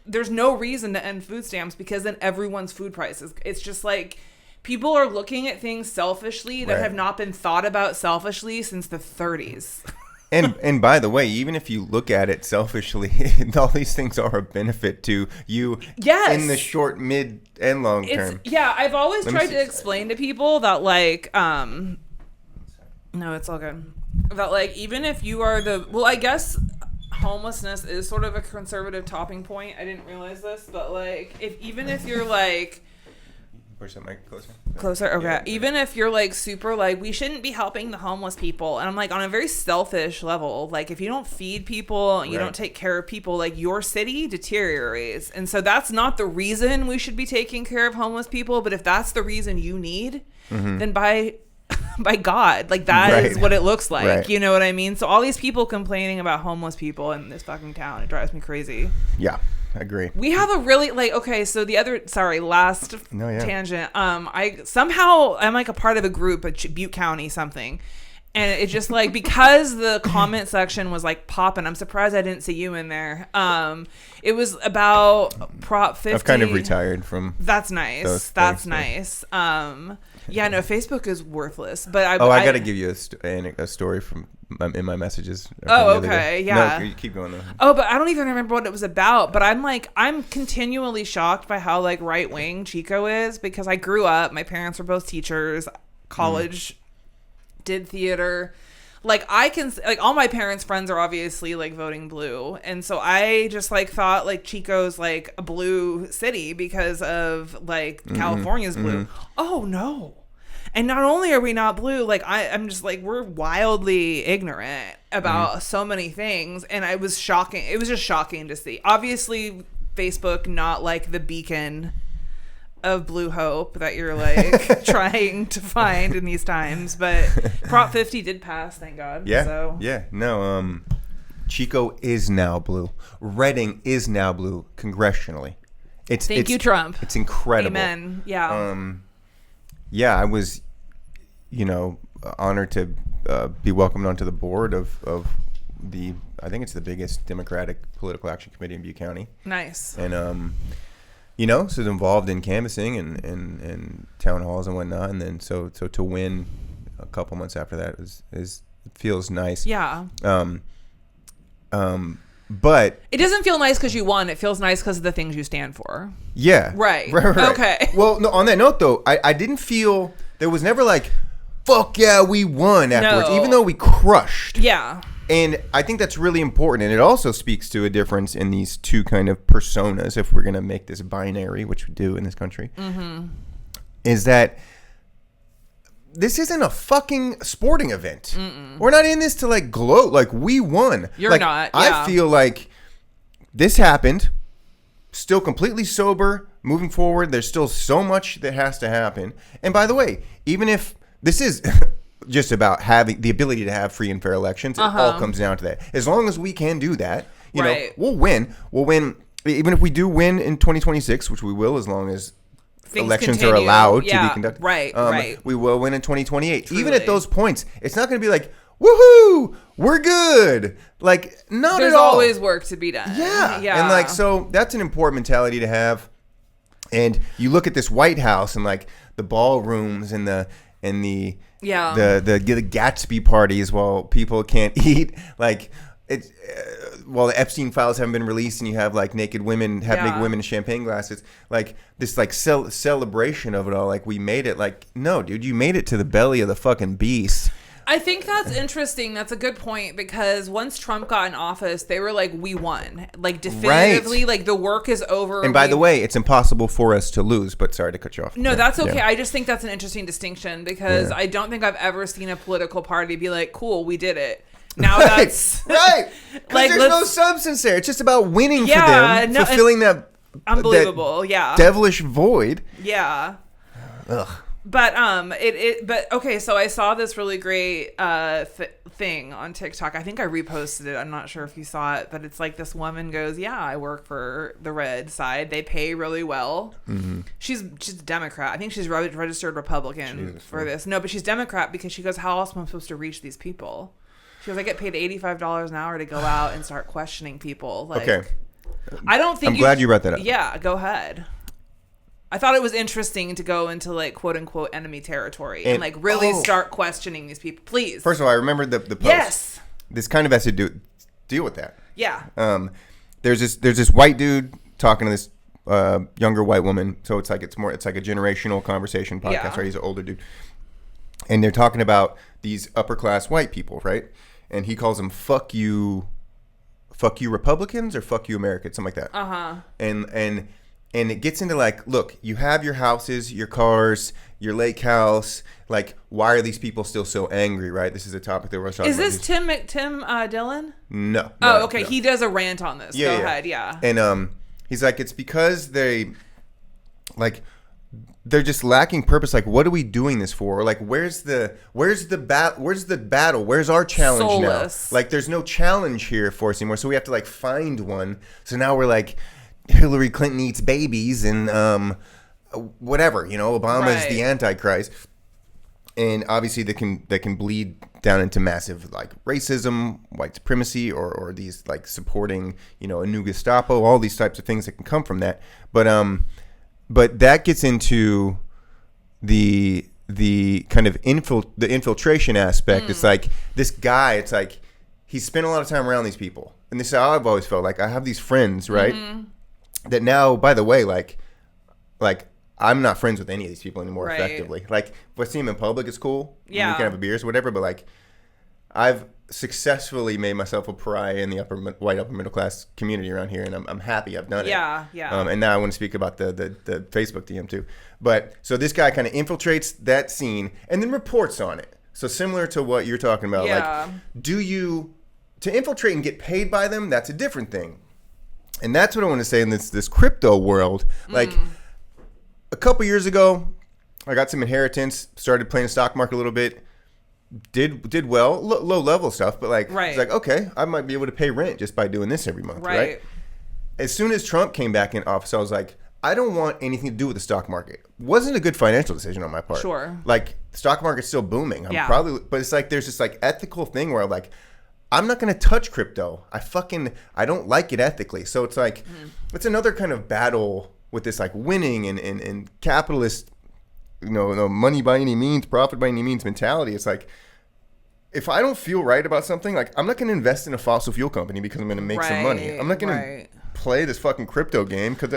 there's no reason to end food stamps because then everyone's food prices. It's just like people are looking at things selfishly that have not been thought about selfishly since the 30s. And by the way, even if you look at it selfishly, all these things are a benefit to you in the short, mid, and long term. Yeah, I've always tried to explain to people that like, no, it's all good. That like, even if you are I guess homelessness is sort of a conservative topping point. I didn't realize this, but like, even if you're like, push that mic closer. Closer? Okay. Yeah, even if you're like super like, we shouldn't be helping the homeless people. And I'm like, on a very selfish level, like if you don't feed people, you don't take care of people, like your city deteriorates. And so that's not the reason we should be taking care of homeless people. But if that's the reason you need, then by God, like that is what it looks like. Right. You know what I mean? So all these people complaining about homeless people in this fucking town, it drives me crazy. Yeah. I agree. We have a really so the other tangent. I'm like a part of a group at Butte County something. And it just like, because the comment section was like popping, I'm surprised I didn't see you in there. It was about Prop 50. I've kind of retired from That's nice. That's nice. Yeah, no, Facebook is worthless. But I got to give you a story from in my messages. Oh, okay. Yeah. No, keep going though. Oh, but I don't even remember what it was about. But I'm continually shocked by how like right wing Chico is, because I grew up. My parents were both teachers. College, did theater. Like I can like all my parents' friends are obviously like voting blue, and so I just like thought like Chico's like a blue city because of like California's blue. Oh no. And not only are we not blue, like I'm just like, we're wildly ignorant about so many things. And it was shocking. It was just shocking to see. Obviously, Facebook, not like the beacon of blue hope that you're like trying to find in these times. But Prop 50 did pass, thank God. Yeah. So. Yeah. No. Chico is now blue. Reading is now blue congressionally. Thank you, Trump. It's incredible. Amen. Yeah. Yeah, I was, honored to be welcomed onto the board of I think it's the biggest Democratic political action committee in Butte County. Nice. And so involved in canvassing and town halls and whatnot, and then so to win a couple months after that it feels nice. Yeah. But it doesn't feel nice because you won. It feels nice because of the things you stand for. Yeah. Right. Okay. Well, no, on that note though, I didn't feel there was never like, fuck yeah, we won afterwards, even though we crushed. Yeah. And I think that's really important. And it also speaks to a difference in these two kind of personas, if we're going to make this binary, which we do in this country, is that this isn't a fucking sporting event. We're not in this to like gloat. Like, we won. You're like, not. Yeah. I feel like this happened, still completely sober, moving forward. There's still so much that has to happen. And by the way, even if this is... just about having the ability to have free and fair elections. It all comes down to that. As long as we can do that, you know, we'll win. We'll win. Even if we do win in 2026, which we will, as long as elections are allowed to be conducted. Right. We will win in 2028. Truly. Even at those points, it's not going to be like, woohoo, we're good. Like, not at all. There's always work to be done. Yeah. And like, so that's an important mentality to have. And you look at this White House and like the ballrooms and the Gatsby parties while people can't eat, like it's while the Epstein files haven't been released, and you have like naked women in champagne glasses, like this like celebration of it all, like we made it. Like, no, dude, you made it to the belly of the fucking beast. I think that's interesting. That's a good point, because once Trump got in office, they were like, we won. Like, definitively, like, the work is over. And by the way, it's impossible for us to lose, but sorry to cut you off. No, that's okay. Yeah. I just think that's an interesting distinction, because I don't think I've ever seen a political party be like, cool, we did it. Now that's... Right. Like, there's no substance there. It's just about winning for them, fulfilling that... Unbelievable, that devilish void. Yeah. Ugh. But but okay, so I saw this really great thing on TikTok. I think I reposted it. I'm not sure if you saw it, but it's like this woman goes, "Yeah, I work for the red side. They pay really well." Mm-hmm. She's a Democrat. I think she's registered Republican for this. No, but she's Democrat because she goes, "How else am I supposed to reach these people?" She goes, "I get paid $85 an hour to go out and start questioning people." Like, okay, I don't think. I'm glad you brought that up. Yeah, go ahead. I thought it was interesting to go into like quote unquote enemy territory and like really start questioning these people. Please. First of all, I remember the post. Yes. This kind of has to deal with that. Yeah. There's this white dude talking to this younger white woman. So it's like a generational conversation podcast, right? He's an older dude, and they're talking about these upper class white people, right? And he calls them "fuck you Republicans" or "fuck you Americans," something like that. And it gets into like, look, you have your houses, your cars, your lake house. Like, why are these people still so angry, right? This is a topic that we're talking about. Is this Tim Dillon? No. Oh, okay. No. He does a rant on this. Go ahead. Yeah. And he's like, it's because they're just lacking purpose. Like, what are we doing this for? Like, where's the battle? Where's our challenge Soulless. now? Like, there's no challenge here for us anymore. So we have to like find one. So now we're like, Hillary Clinton eats babies and whatever, you know, Obama's the Antichrist. And obviously that can bleed down into massive like racism, white supremacy, or these like supporting, you know, a new Gestapo, all these types of things that can come from that. But that gets into the kind of the infiltration aspect. It's like this guy, it's like he spent a lot of time around these people. And this is how I've always felt. Like, I have these friends, right? Mm-hmm. That now, by the way, like I'm not friends with any of these people anymore. Effectively, like if I see them in public, it's cool. Yeah, we can have a beers, or whatever. But like, I've successfully made myself a pariah in the white upper middle class community around here, and I'm happy I've done it. Yeah. And now I want to speak about the Facebook DM too. But so this guy kind of infiltrates that scene and then reports on it. So similar to what you're talking about, like, to infiltrate and get paid by them, that's a different thing. And that's what I want to say in this crypto world. Like, a couple years ago, I got some inheritance, started playing the stock market a little bit, did well, low level stuff, but like, right. It's like, okay, I might be able to pay rent just by doing this every month, right? As soon as Trump came back in office, I was like, I don't want anything to do with the stock market. Wasn't a good financial decision on my part. Sure. Like, the stock market's still booming. But it's like, there's this like ethical thing where I'm like, I'm not going to touch crypto. I don't like it ethically. So it's like, it's another kind of battle with this like winning and capitalist, no money by any means, profit by any means mentality. It's like, if I don't feel right about something, like, I'm not going to invest in a fossil fuel company because I'm going to make some money. I'm not going to play this fucking crypto game because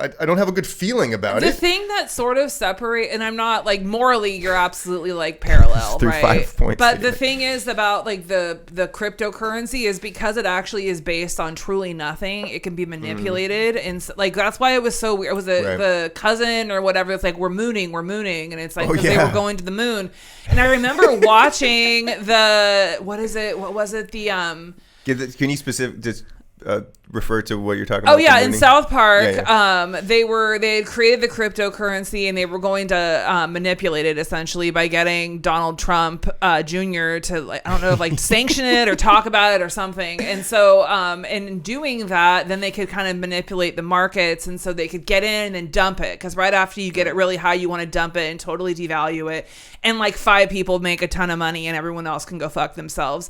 I don't have a good feeling about it. The thing that sort of separate, and I'm not like morally, you're absolutely like parallel, right? 5 points. But the thing is about like the cryptocurrency is because it actually is based on truly nothing. It can be manipulated, and like that's why it was so weird. It was the cousin or whatever. It's like we're mooning, and it's like because they were going to the moon. And I remember watching what was it? Can you just refer to what you're talking about? Oh yeah, in South Park, they had created the cryptocurrency and they were going to manipulate it essentially by getting Donald Trump Jr. to like, I don't know if like sanction it or talk about it or something. And so in doing that, then they could kind of manipulate the markets, and so they could get in and dump it, because right after you get it really high, you want to dump it and totally devalue it, and like 5 people make a ton of money and everyone else can go fuck themselves.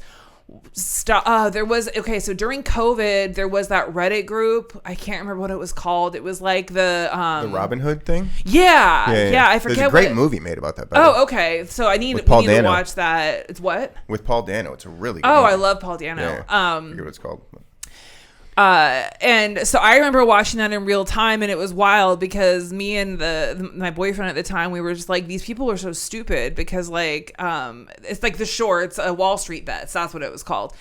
So during COVID there was that Reddit group, I can't remember what it was called. It was like the Robin Hood thing. Yeah, I forget. There's a great movie made about that. Okay, so we need to watch that. It's what with Paul Dano. It's a really good movie. I love Paul Dano. I forget what it's called. And so I remember watching that in real time, and it was wild because me and my boyfriend at the time, we were just like, these people are so stupid, because like it's like the shorts, Wall Street bets, that's what it was called.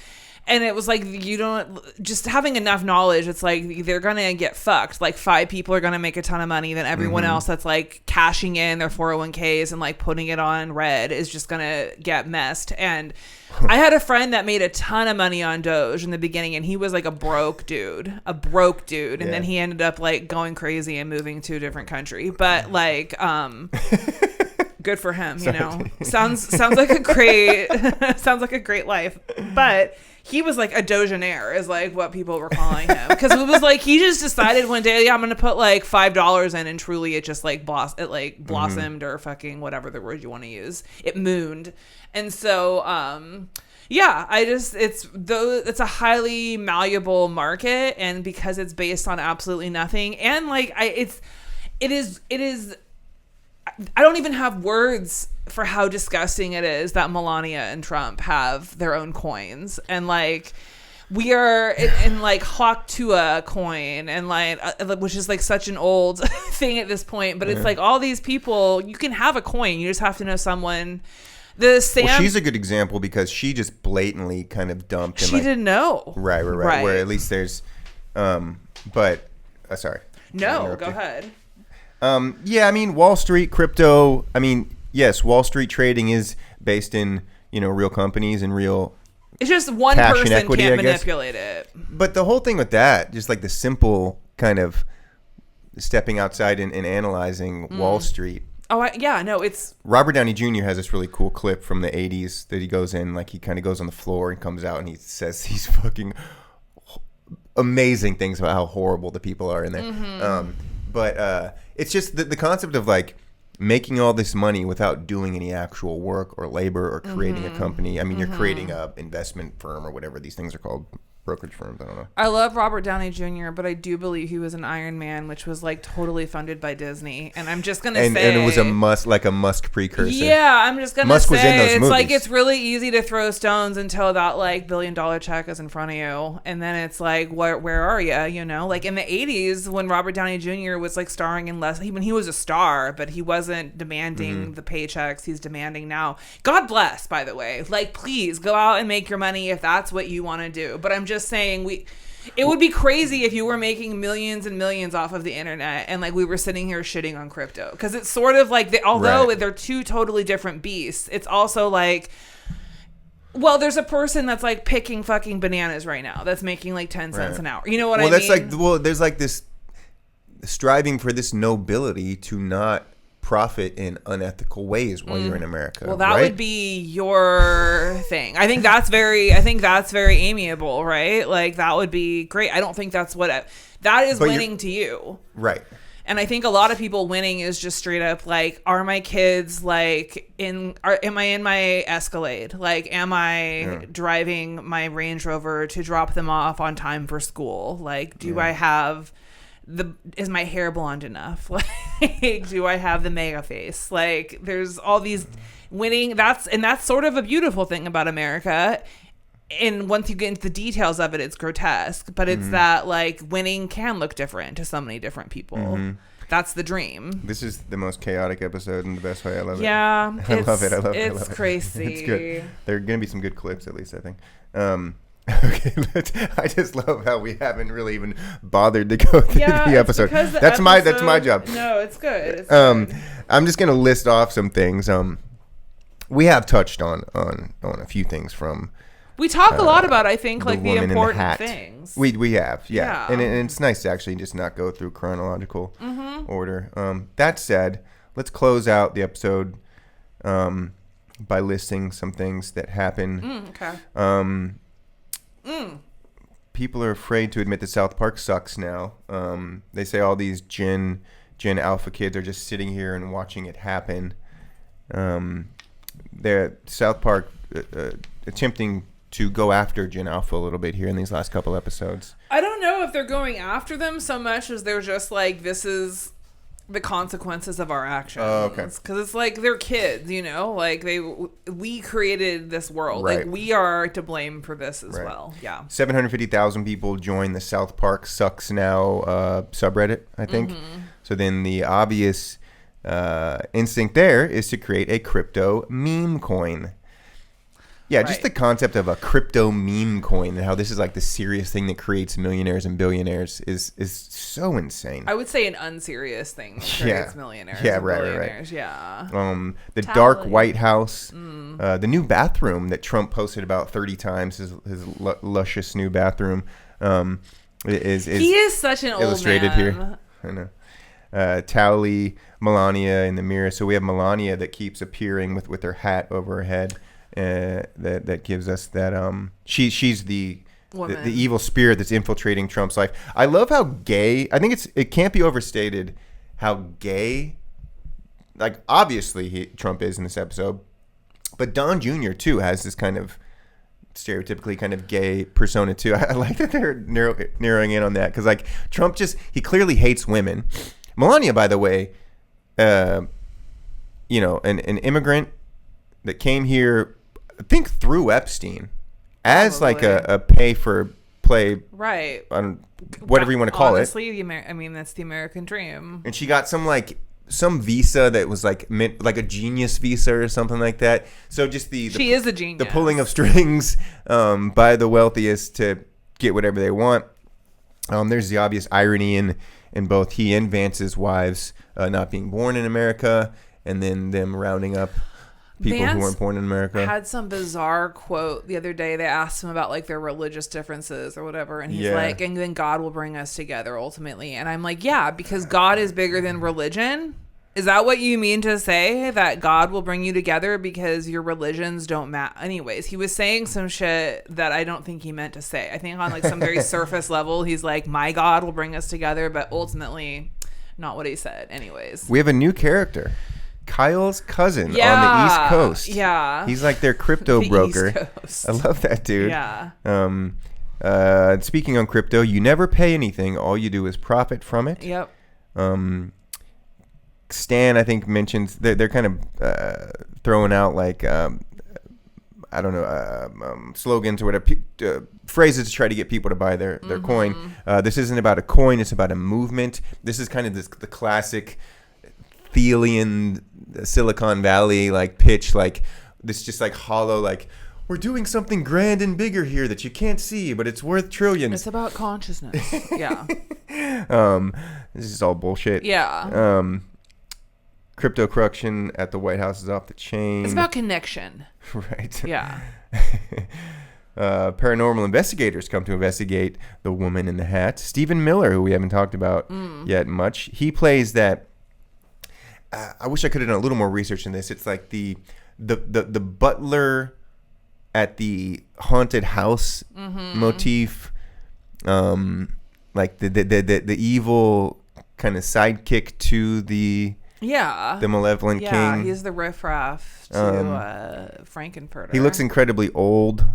And it was like, you don't just having enough knowledge. It's like they're gonna get fucked. Like 5 people are gonna make a ton of money, then everyone else that's like cashing in their 401ks and like putting it on red is just gonna get messed. And I had a friend that made a ton of money on Doge in the beginning, and he was like a broke dude, and then he ended up like going crazy and moving to a different country. But like, good for him, you know. Sounds like a great life. But he was like a dogenaire, is like what people were calling him, because it was like he just decided one day, I'm gonna put like $5 in, and truly it just like blossomed or fucking whatever the word you want to use. It mooned. And so it's a highly malleable market, and because it's based on absolutely nothing, and like it is I don't even have words for how disgusting it is that Melania and Trump have their own coins, and like we are in like Hawk-Tua coin, and like which is like such an old thing at this point, but it's like all these people, you can have a coin, you just have to know someone. She's a good example because she just blatantly kind of dumped. She didn't know. Right. Where at least there's, sorry. No, go ahead. I mean, Wall Street crypto. I mean, yes, Wall Street trading is based in real companies and real. It's just one person equity, can't manipulate it. But the whole thing with that, just like the simple kind of stepping outside and analyzing Wall Street. Oh, it's... Robert Downey Jr. has this really cool clip from the 80s that he goes in, like he kind of goes on the floor and comes out and he says these fucking amazing things about how horrible the people are in there. But it's just the concept of like making all this money without doing any actual work or labor or creating a company. I mean, you're creating a investment firm or whatever these things are called. Brokerage firms, I don't know. I love Robert Downey Jr., but I do believe he was an Iron Man, which was like totally funded by Disney. And I'm just gonna say, and it was a Musk precursor. Yeah, I'm just gonna say, was in those movies. Like it's really easy to throw stones until that like $1 billion check is in front of you, and then it's like, where are you? You know, like in the '80s when Robert Downey Jr. was like starring in less. When he was a star, but he wasn't demanding the paychecks he's demanding now. God bless, by the way. Like, please go out and make your money if that's what you want to do. But I'm just saying it would be crazy if you were making millions and millions off of the internet and like we were sitting here shitting on crypto, because it's sort of like although they're two totally different beasts, it's also like, well, there's a person that's like picking fucking bananas right now that's making like 10 cents an hour. You know what I mean? That's like, there's like this striving for this nobility to not profit in unethical ways while you're in America. Well, that right? would be your thing. I think that's very amiable, right? Like, that would be great. I don't think that's that is winning to you. Right. And I think a lot of people winning is just straight up like, are my kids like am I in my Escalade? Like, am I driving my Range Rover to drop them off on time for school? Like, do I have is my hair blonde enough? Like, do I have the mega face? Like, there's all these winning. That's sort of a beautiful thing about America. And once you get into the details of it, it's grotesque. But it's that, like, winning can look different to so many different people. That's the dream. This is the most chaotic episode in the best way. I love it. Yeah. I love it. It's crazy. It's good. There are going to be some good clips, at least, I think. Okay, I just love how we haven't really even bothered to go through the episode. That's my job. No, it's good. It's good. I'm just going to list off some things. We have touched on a few things from... We talk a lot about, I think, like the Woman in important things. We have, yeah. And it's nice to actually just not go through chronological order. That said, let's close out the episode by listing some things that happen. Okay. People are afraid to admit that South Park sucks now. They say all these Gen Alpha kids are just sitting here and watching it happen. South Park attempting to go after Gen Alpha a little bit here in these last couple episodes. I don't know if they're going after them so much as they're just like, this is the consequences of our actions. Oh, okay. Because it's like, they're kids, you know? Like, we created this world. Right. Like, we are to blame for this as well. Yeah. 750,000 people joined the South Park Sucks Now subreddit, I think. So then the obvious instinct there is to create a crypto meme coin. Yeah, just the concept of a crypto meme coin and how this is like the serious thing that creates millionaires and billionaires is so insane. I would say an unserious thing that creates millionaires and billionaires. Yeah. The dark White House, the new bathroom that Trump posted about 30 times, his luscious new bathroom, is he is such an illustrated old man. Here. I know. Towley, Melania in the mirror. So we have Melania that keeps appearing with her hat over her head. That gives us that she's the evil spirit that's infiltrating Trump's life. I love how gay. I think it can't be overstated how gay, like, obviously Trump is in this episode, but Don Jr. too has this kind of stereotypically kind of gay persona too. I like that they're narrowing in on that because, like, Trump he clearly hates women. Melania, by the way, an immigrant that came here, I think through Epstein, as like a pay for play, right? Whatever you want to call it. Honestly, that's the American dream. And she got some visa that was like a genius visa or something like that. So just she is a genius. The pulling of strings by the wealthiest to get whatever they want. There's the obvious irony in both he and Vance's wives not being born in America, and then them rounding up people who weren't born in America. Had some bizarre quote the other day. They asked him about like their religious differences or whatever, and he's like, and then God will bring us together ultimately. And I'm like, yeah, because God is bigger than religion. Is that what you mean to say, that God will bring you together because your religions don't matter? Anyways, he was saying some shit that I don't think he meant to say. I think on like some very surface level, he's like, my God will bring us together, but ultimately not what he said. Anyways, we have a new character. Kyle's cousin on the East Coast. Yeah. He's like their crypto broker. I love that dude. Yeah. Speaking on crypto, you never pay anything. All you do is profit from it. Yep. Stan, I think, mentions they're kind of throwing out like, slogans or whatever, phrases to try to get people to buy their coin. This isn't about a coin. It's about a movement. This is kind of the classic Thelian Silicon Valley like pitch, like this just like hollow, like we're doing something grand and bigger here that you can't see, but it's worth trillions. It's about consciousness. Yeah. This is all bullshit. Yeah. Crypto corruption at the White House is off the chain. It's about connection. Right. Yeah. Paranormal investigators come to investigate the woman in the hat. Stephen Miller, who we haven't talked about yet much, he plays that. I wish I could have done a little more research in this. It's like the butler at the haunted house motif, like the evil kind of sidekick to the malevolent king. Yeah, he's the riffraff to Frankenfurter. He looks incredibly old,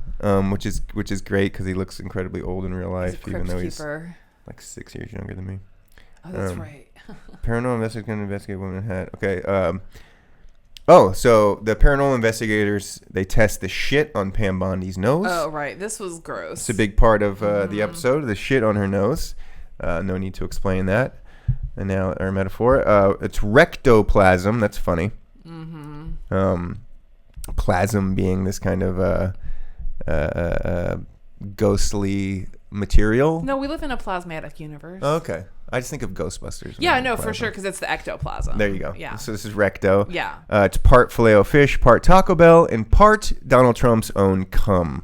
which is great because he looks incredibly old in real life, even though he's like 6 years younger than me. Oh, that's right. Paranormal investigators going to investigate woman in hat. Okay. So the paranormal investigators, they test the shit on Pam Bondi's nose. Oh, right. This was gross. It's a big part of the episode, the shit on her nose. No need to explain that. And now our metaphor. It's rectoplasm. That's funny. Plasm being this kind of ghostly material. No, we live in a plasmatic universe. Oh, okay. I just think of Ghostbusters. Yeah, no, for sure, because it's the ectoplasm. There you go. Yeah. So this is recto. Yeah. It's part Filet-O-Fish, part Taco Bell, and part Donald Trump's own cum.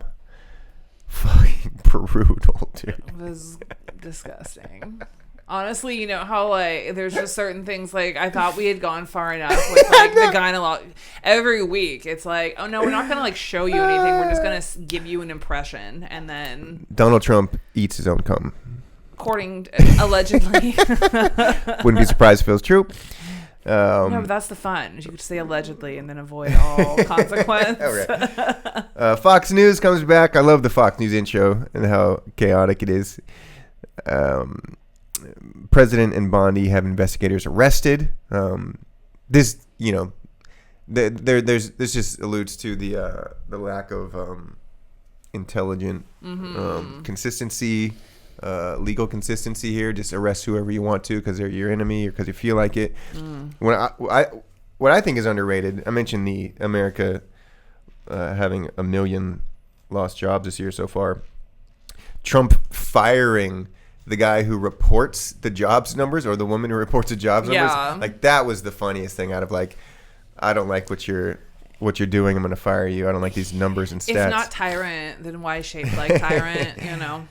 Fucking brutal, dude. It was disgusting. Honestly, you know how like there's just certain things like I thought we had gone far enough with like the gynecolog. Every week it's like, oh no, we're not gonna like show you anything. We're just gonna give you an impression, and then Donald Trump eats his own cum. According allegedly. Wouldn't be surprised if it was true. No, but that's the fun. You could say allegedly and then avoid all consequence. Okay. Fox News comes back. I love the Fox News intro and how chaotic it is. President and Bondi have investigators arrested. This, you know, this just alludes to the lack of intelligent consistency. Legal consistency here. Just arrest whoever you want to because they're your enemy or because you feel like it. What I think is underrated, I mentioned the America having 1 million lost jobs this year so far. Trump firing the guy who reports the jobs numbers or the woman who reports the jobs numbers. Like that was the funniest thing out of like, I don't like what you're doing. I'm going to fire you. I don't like these numbers and stats. If not tyrant, then why shaped like tyrant, you know?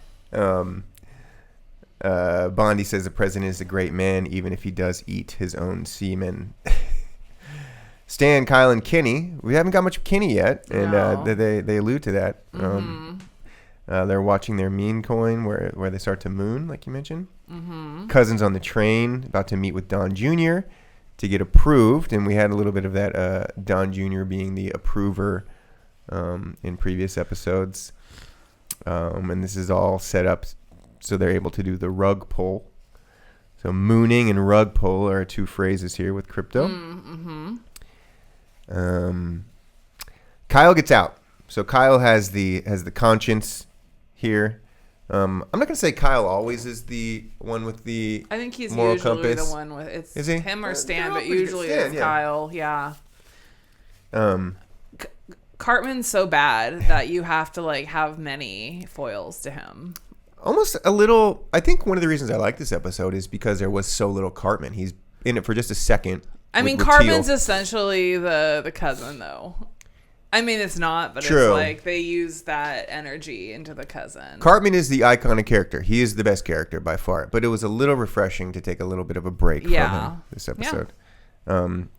Bondi says the president is a great man, even if he does eat his own semen. Stan, Kyle, and Kenny. We haven't got much of Kenny yet, and they allude to that. They're watching their meme coin where they start to moon, like you mentioned. Cousins on the train, about to meet with Don Jr. to get approved, and we had a little bit of that. Don Jr. being the approver in previous episodes. And this is all set up so they're able to do the rug pull. So mooning and rug pull are two phrases here with crypto. Kyle gets out. So Kyle has the conscience here. I'm not gonna say Kyle always is the one with the I think he's moral usually compass. the one with it's Is he? him or Stan, They're but all pretty usually good. Stan, it's yeah. Kyle. Yeah. Cartman's so bad that you have to like have many foils to him. Almost a little. I think one of the reasons I like this episode is because there was so little Cartman. He's in it for just a second. I mean, Cartman's essentially the cousin, though. I mean, it's not, but True. It's like they use that energy into the cousin. Cartman is the iconic character. He is the best character by far. But it was a little refreshing to take a little bit of a break from him this episode.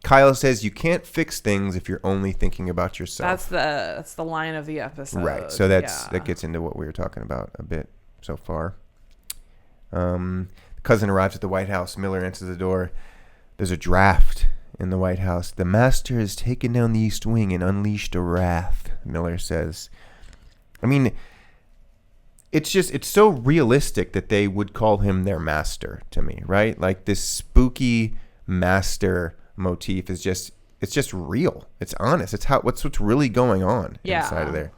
Kyle says you can't fix things if you're only thinking about yourself. That's the line of the episode. Right. So that gets into what we were talking about a bit so far. The cousin arrives at the White House. Miller answers the door. There's a draft in the White House. The master has taken down the East Wing and unleashed a wrath, Miller says. I mean, it's so realistic that they would call him their master to me, right? Like this spooky master motif is just real. It's honest. It's what's really going on inside of there.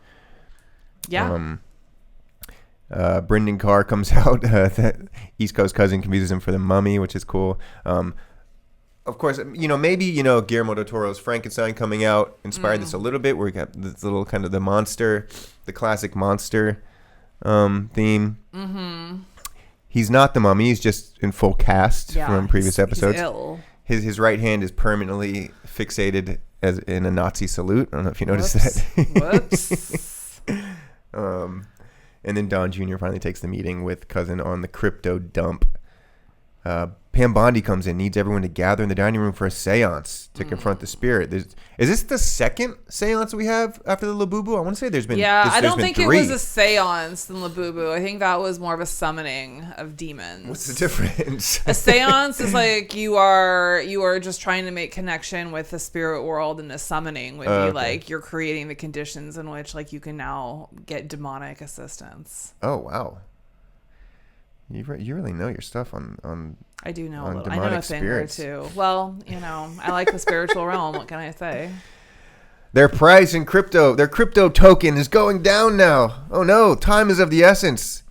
Yeah. Brendan Carr comes out. That East Coast cousin confuses him for the mummy, which is cool. Of course, maybe Guillermo del Toro's Frankenstein coming out inspired this a little bit, where we got this little kind of the classic monster theme. He's not the mummy. He's just in full cast from previous episodes. He's ill. His right hand is permanently fixated as in a Nazi salute. I don't know if you noticed that. Whoops. And then Don Jr. finally takes the meeting with Cousin on the crypto dump. Pam Bondi comes in, needs everyone to gather in the dining room for a seance to confront the spirit. Is this the second seance we have after the Labubu? I want to say there's been I don't think three. it was a seance in Labubu. I think that was more of a summoning of demons. What's the difference? A seance is like you are just trying to make connection with the spirit world, and a summoning would be like you're creating the conditions in which like you can now get demonic assistance. Oh wow. You really know your stuff on I do know on a little. I demonic know a thing spirits. or two. Well, I like the spiritual realm. What can I say? Their price in crypto, their crypto token is going down now. Oh no, time is of the essence.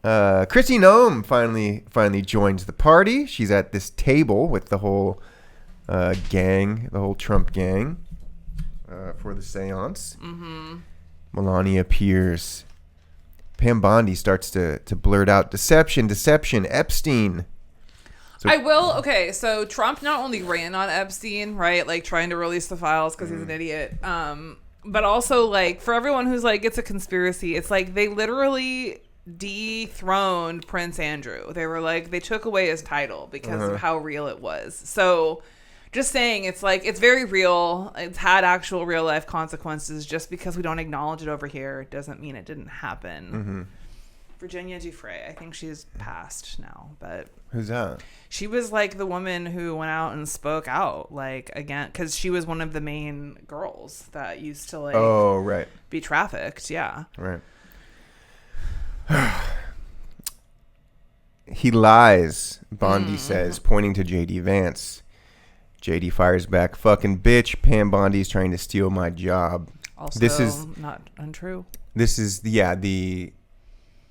Chrissy Nome finally joins the party. She's at this table with the whole gang, the whole Trump gang, for the seance. Mm-hmm. Melania appears. Pam Bondi starts to blurt out deception, Epstein. So Trump not only ran on Epstein, right, like trying to release the files because he's an idiot, but also like for everyone who's like it's a conspiracy, it's like they literally dethroned Prince Andrew. They were like they took away his title because of how real it was. So just saying, it's like it's very real. It's had actual real life consequences. Just because we don't acknowledge it over here doesn't mean it didn't happen. Mm-hmm. Virginia Giuffre, I think she's passed now, but who's that? She was like the woman who went out and spoke out, like again, because she was one of the main girls that used to like be trafficked. Yeah, right. He lies, Bondi says, pointing to JD Vance. JD fires back, fucking bitch, Pam Bondi's trying to steal my job. Also, this is not untrue. This is, the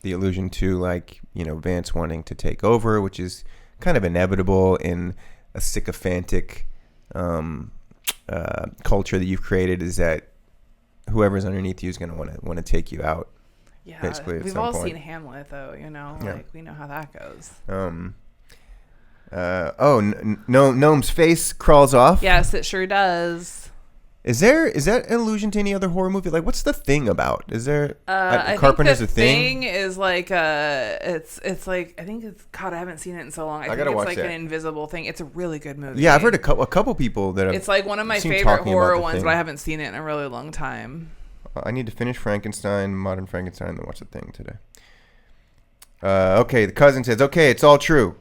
allusion to, like, Vance wanting to take over, which is kind of inevitable in a sycophantic culture that you've created, is that whoever's underneath you is going to want to take you out. Yeah, basically, we've all seen Hamlet, though, like, we know how that goes. Gnome's face crawls off. Yes, it sure does. Is that an allusion to any other horror movie? Like, what's the thing about? Is there I Carpenter's think a thing? Is like it's like I think it's God. I haven't seen it in so long. I think gotta it's watch like that. an invisible thing. It's a really good movie. Yeah, I've heard a couple people that have. It's like one of my seen favorite talking horror about the ones, thing. but I haven't seen it in a really long time. I need to finish Frankenstein, Modern Frankenstein, and then watch the thing today. Okay, the cousin says, okay, it's all true.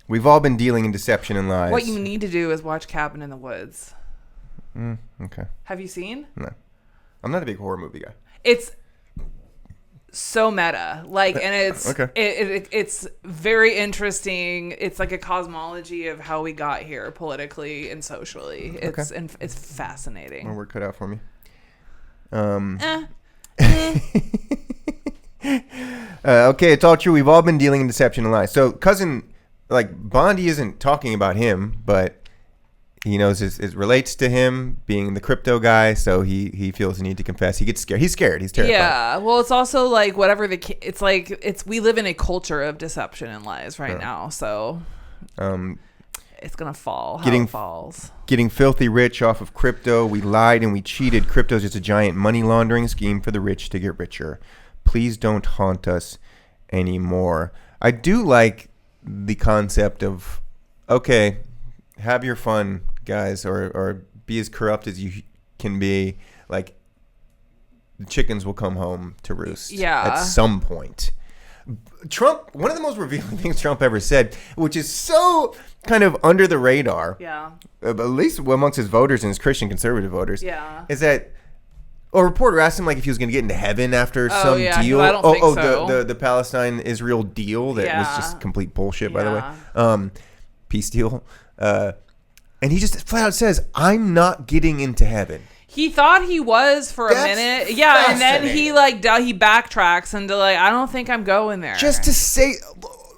We've all been dealing in deception and lies. What you need to do is watch Cabin in the Woods. Okay. Have you seen? No. I'm not a big horror movie guy. It's so meta, like, and it's Okay. It's very interesting. It's like a cosmology of how we got here politically and socially. It's and it's fascinating. My work cut out for me. Okay, it's all true. We've all been dealing in deception and lies. So, cousin, like, Bondi isn't talking about him, but he knows it relates to him being the crypto guy, so he feels the need to confess. He gets scared. He's scared. He's terrified. Yeah. Well, it's also like whatever it's like. We live in a culture of deception and lies right now, so it's gonna fall. How it falls. Getting filthy rich off of crypto. We lied and we cheated. Crypto's just a giant money laundering scheme for the rich to get richer. Please don't haunt us anymore. I do like the concept of, okay, have your fun, guys, or be as corrupt as you can be. Like, the chickens will come home to roost at some point. Trump, one of the most revealing things Trump ever said, which is so kind of under the radar, at least amongst his voters and his Christian conservative voters, is that a reporter asked him like if he was going to get into heaven after some deal. I don't think so. The Palestine-Israel deal that was just complete bullshit, by the way. Peace deal. And he just flat out says, I'm not getting into heaven. He thought he was for a minute. Yeah, and then he backtracks into like, I don't think I'm going there. Just to say,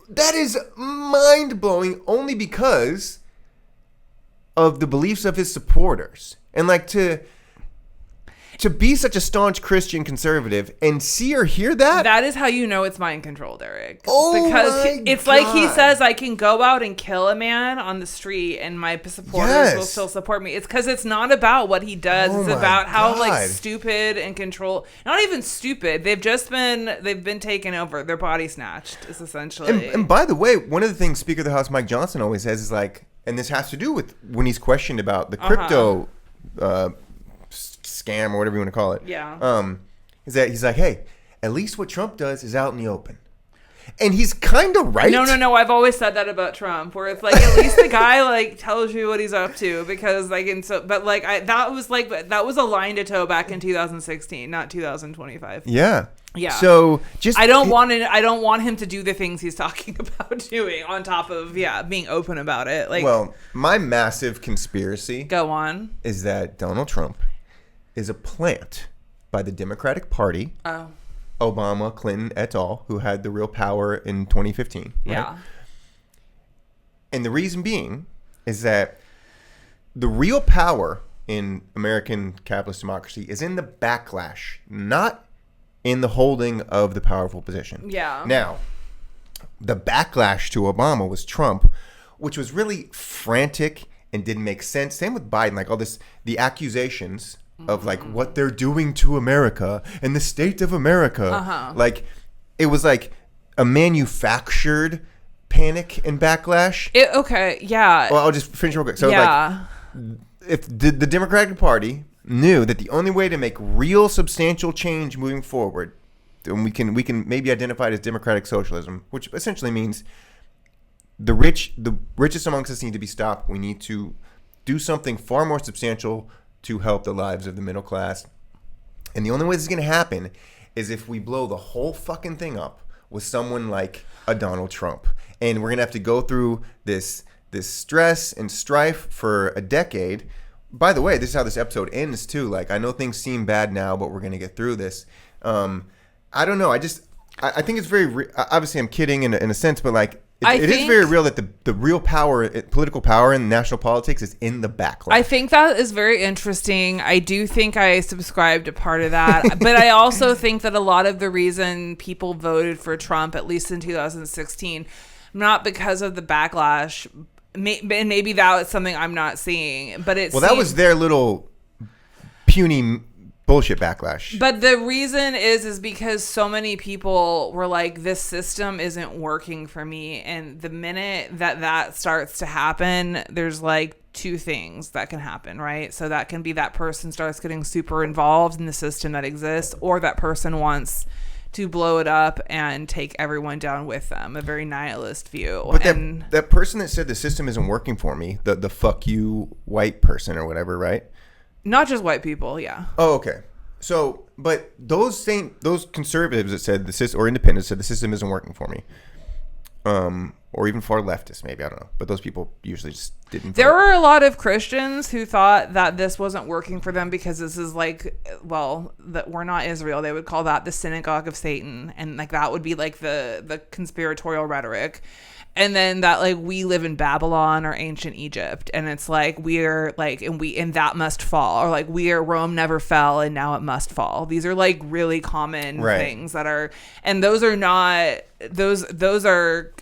that is mind-blowing only because of the beliefs of his supporters. And like to to be such a staunch Christian conservative and see or hear that. That is how you know it's mind controlled, Eric. Oh, because my it's like he God. says, I can go out and kill a man on the street and my supporters will still support me. It's because it's not about what he does. Oh, it's my about how like God. stupid and control. Not even stupid. They've been taken over. Their body snatched. Is essentially. And by the way, one of the things Speaker of the House Mike Johnson always says is like, and this has to do with when he's questioned about the crypto scam or whatever you want to call it. Yeah. Is that he's like, hey, at least what Trump does is out in the open. And he's kind of right. No. I've always said that about Trump, where it's like at least the guy like tells you what he's up to, because like that was a line to toe back in 2016, not 2025. Yeah. Yeah. So I don't want him to do the things he's talking about doing on top of being open about it. Like, well, my massive conspiracy go on is that Donald Trump is a plant by the Democratic Party. Oh. Obama, Clinton, et al., who had the real power in 2015. Right? Yeah. And the reason being is that the real power in American capitalist democracy is in the backlash, not in the holding of the powerful position. Yeah. Now, the backlash to Obama was Trump, which was really frantic and didn't make sense. Same with Biden, like all this, the accusations of like what they're doing to America and the state of America. Like it was like a manufactured panic and backlash. Okay. Yeah. Well, I'll just finish real quick. So like if the Democratic Party knew that the only way to make real substantial change moving forward, and we can maybe identify it as democratic socialism, which essentially means the richest amongst us need to be stopped. We need to do something far more substantial to help the lives of the middle class. And the only way this is going to happen is if we blow the whole fucking thing up with someone like a Donald Trump. And we're going to have to go through this stress and strife for a decade. By the way, this is how this episode ends too. Like, I know things seem bad now, but we're going to get through this. I don't know. I think it's very, obviously I'm kidding in a sense, but like, it is very real that the real power, political power in national politics is in the backlash. I think that is very interesting. I do think I subscribe to part of that. But I also think that a lot of the reason people voted for Trump, at least in 2016, not because of the backlash, and maybe that was something I'm not seeing. But that was their little puny bullshit backlash. But the reason is because so many people were like, this system isn't working for me. And the minute that starts to happen, there's like two things that can happen, right? So that can be that person starts getting super involved in the system that exists, or that person wants to blow it up and take everyone down with them, a very nihilist view. But that person that said the system isn't working for me, the fuck you white person or whatever, right? Not just white people, yeah. Oh, okay. So, but those conservatives that said the system, or independents said the system isn't working for me, or even far leftists, maybe, I don't know. But those people usually just didn't. There were a lot of Christians who thought that this wasn't working for them because this is like, well, that we're not Israel. They would call that the synagogue of Satan, and like that would be like the conspiratorial rhetoric. And then that like we live in Babylon or ancient Egypt, and it's like we're like and that must fall, or like Rome never fell and now it must fall. These are like really common things that are, and those are not those are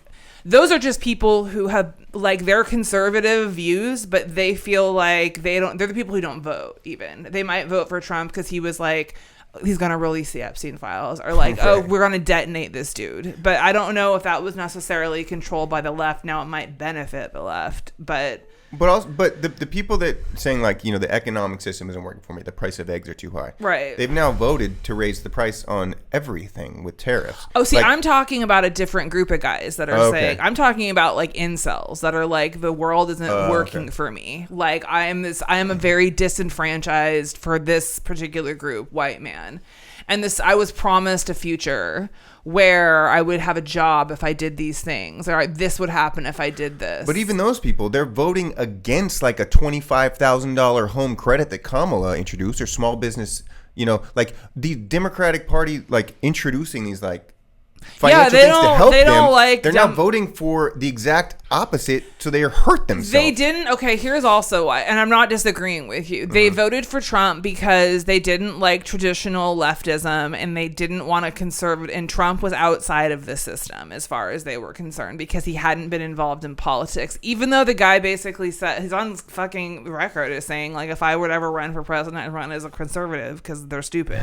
just people who have like their conservative views, but they feel like they're the people who don't vote. Even they might vote for Trump because he was like, he's going to release the Epstein files, or like, oh, we're going to detonate this dude. But I don't know if that was necessarily controlled by the left. Now it might benefit the left, but the people that saying like, you know, the economic system isn't working for me, the price of eggs are too high. Right. They've now voted to raise the price on everything with tariffs. Oh, see, like, I'm talking about a different group of guys that are saying, I'm talking about like incels that are like, the world isn't working for me. Like I am a very disenfranchised for this particular group, white man. And I was promised a future where I would have a job if I did these things, or this would happen if I did this. But even those people, they're voting against like a $25,000 home credit that Kamala introduced, or small business, you know, like the Democratic Party, like introducing these like financial things to help they them. don't like They're now voting for the exact opposite, so they hurt themselves. They didn't. Okay, here's also why, and I'm not disagreeing with you. They voted for Trump because they didn't like traditional leftism, and they didn't want a conservative. And Trump was outside of the system as far as they were concerned because he hadn't been involved in politics. Even though the guy basically said, he's on fucking record as saying, like, if I would ever run for president, I'd run as a conservative because they're stupid.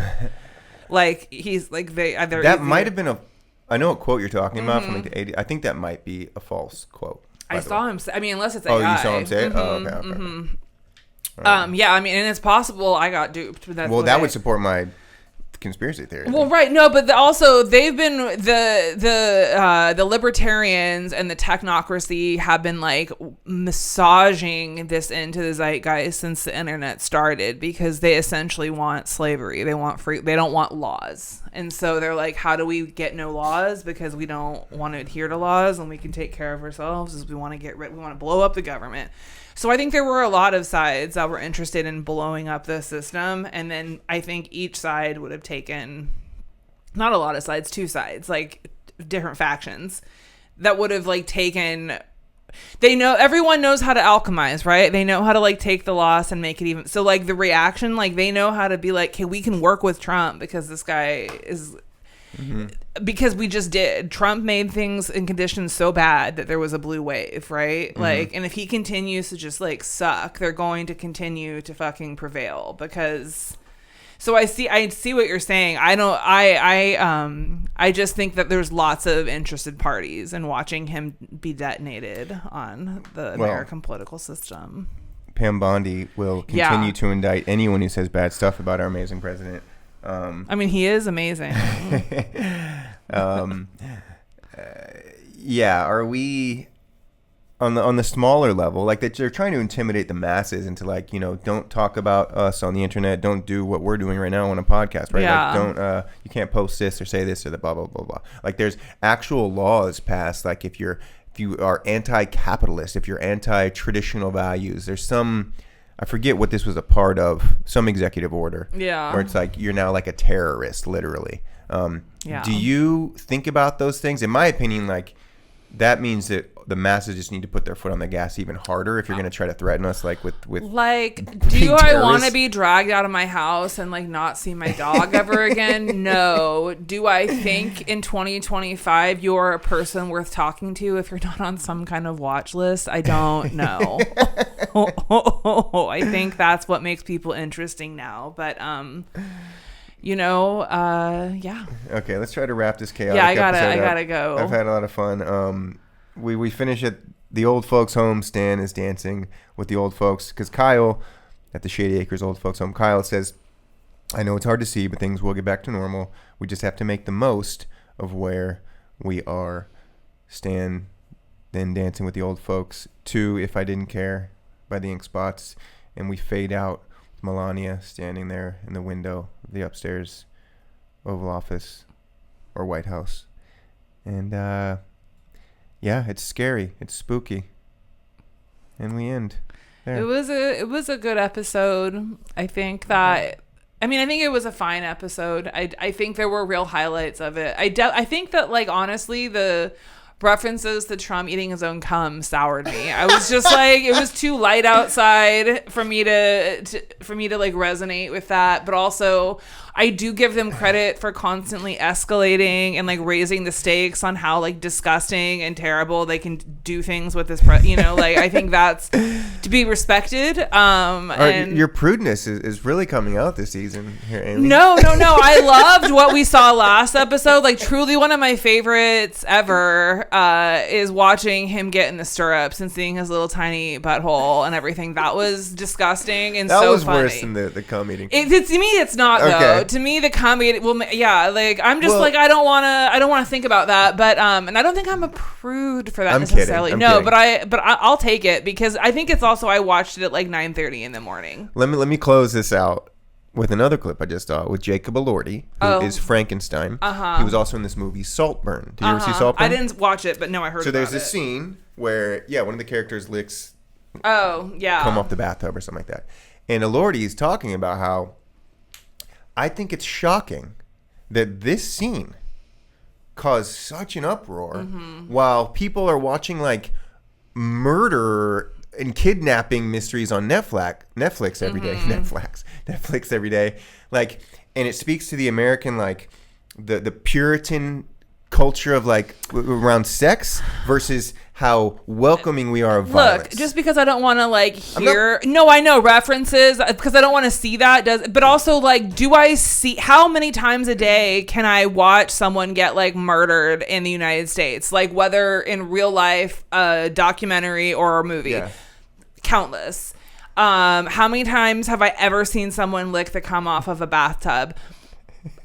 Like, he's like, that might have been I know what quote you're talking about from like the 80s. I think that might be a false quote. I saw him say, I mean, unless it's AI. Oh, you saw him say it? Oh, okay. Right. Yeah, I mean, and it's possible I got duped. But that would support my conspiracy theory. Well, right. No, but also they've been the libertarians and the technocracy have been like massaging this into the zeitgeist since the internet started because they essentially want slavery. They want free. They don't want laws, and so they're like, how do we get no laws because we don't want to adhere to laws and we can take care of ourselves? Is we want to we want to blow up the government. So I think there were a lot of sides that were interested in blowing up the system. And then I think each side would have taken, not a lot of sides, 2 sides, like different factions that would have like taken, everyone knows how to alchemize, right? They know how to like take the loss and make it even. So like the reaction, like they know how to be like, okay, we can work with Trump because this guy is... Because we just did. Trump made things and conditions so bad that there was a blue wave, right? Like, and if he continues to just like suck, they're going to continue to fucking prevail because. So I see what you're saying. I just think that there's lots of interested parties in watching him be detonated on the American political system. Pam Bondi will continue to indict anyone who says bad stuff about our amazing president. I mean, he is amazing. Yeah, are we on the smaller level, like that they're trying to intimidate the masses into like, don't talk about us on the internet, don't do what we're doing right now on a podcast, right? Yeah. Like, don't you can't post this or say this or the blah blah blah blah. Like there's actual laws passed, like if you are anti-capitalist, if you're anti-traditional values, there's some, I forget what this was a part of, some executive order. Yeah. Where it's like you're now like a terrorist, literally. Yeah. Do you think about those things? In my opinion, like that means that the masses just need to put their foot on the gas even harder if you're going to try to threaten us, like with like, do I want to be dragged out of my house and like not see my dog ever again? No. Do I think in 2025 you're a person worth talking to if you're not on some kind of watch list? I don't know. I think that's what makes people interesting now. But yeah. Okay, let's try to wrap this chaotic I episode gotta up. go. I've had a lot of fun. We finish at the old folks home. Stan is dancing with the old folks because Kyle at the Shady Acres old folks home, Kyle says, I know it's hard to see, but things will get back to normal. We just have to make the most of where we are. Stan then dancing with the old folks to If I Didn't Care by the Ink Spots, and we fade out with Melania standing there in the window of the upstairs Oval Office or White House. And yeah, it's scary, it's spooky, and we end there. It was a good episode. I think that I think it was a fine episode. I think there were real highlights of it. I think that, like, honestly, the references to Trump eating his own cum soured me. I was just like, it was too light outside for me to like resonate with that. But also, I do give them credit for constantly escalating and like raising the stakes on how like disgusting and terrible they can do things with this. Like, I think that's to be respected. And your prudeness is really coming out this season here, Amy. No. I loved what we saw last episode. Like, truly one of my favorites ever is watching him get in the stirrups and seeing his little tiny butthole and everything. That was disgusting and that so was funny. Worse than the cum eating. To me, it's not though. To me, the cum eating. Well, yeah. Like, I'm just like, I don't want to think about that. But and I don't think I'm a prude for that I'm necessarily. Kidding. No, kidding. but I'll take it because I think it's also I watched it at like 9:30 in the morning. Let me close this out with another clip I just saw with Jacob Elordi, who is Frankenstein. He was also in this movie Saltburn. Did you ever see Saltburn? I didn't watch it, but no, I heard about it. So there's this scene where, one of the characters licks come off the bathtub or something like that. And Elordi is talking about how I think it's shocking that this scene cause such an uproar while people are watching like murder and kidnapping mysteries on Netflix every day. Netflix every day. Like, and it speaks to the American, like the Puritan culture of like around sex versus how welcoming we are of violence. Look, just because I don't want to like hear, I know references because I don't want to see that but also like, do I see how many times a day can I watch someone get like murdered in the United States? Like whether in real life, a documentary or a movie, countless. How many times have I ever seen someone lick the cum off of a bathtub?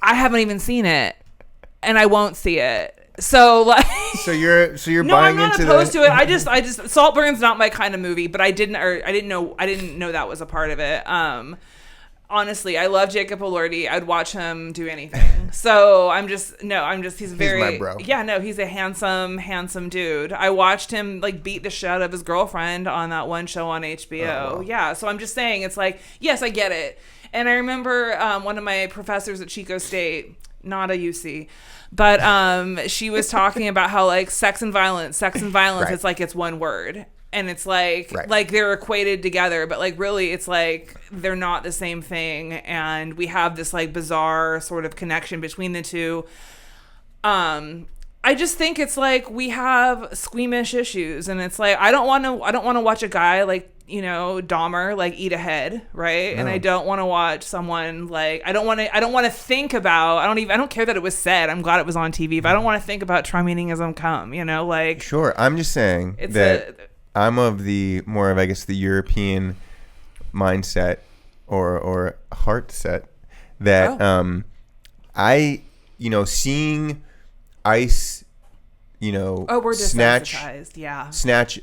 I haven't even seen it. And I won't see it. So like, so you're no, buying I'm not into opposed to it. I just Saltburn's not my kind of movie, but I didn't know that was a part of it. Honestly, I love Jacob Elordi. I'd watch him do anything. So he's my bro. Yeah, no, he's a handsome dude. I watched him like beat the shit out of his girlfriend on that one show on HBO. Oh, wow. Yeah, so I'm just saying it's like, yes, I get it. And I remember one of my professors at Chico State, not a UC, but she was talking about how like sex and violence, right. It's like it's one word. And it's like right. like they're equated together, but like really it's like they're not the same thing. And we have this like bizarre sort of connection between the two. I just think it's like we have squeamish issues, and it's like I don't want to watch a guy like, Dahmer like eat a head, right? No. And I don't want to watch someone like I don't want to think about I don't care that it was said. I'm glad it was on TV, but I don't want to think about try meeting as I'm cum, like sure. I'm just saying that I'm of the more of I guess the European mindset or heart set that I seeing ICE we're snatch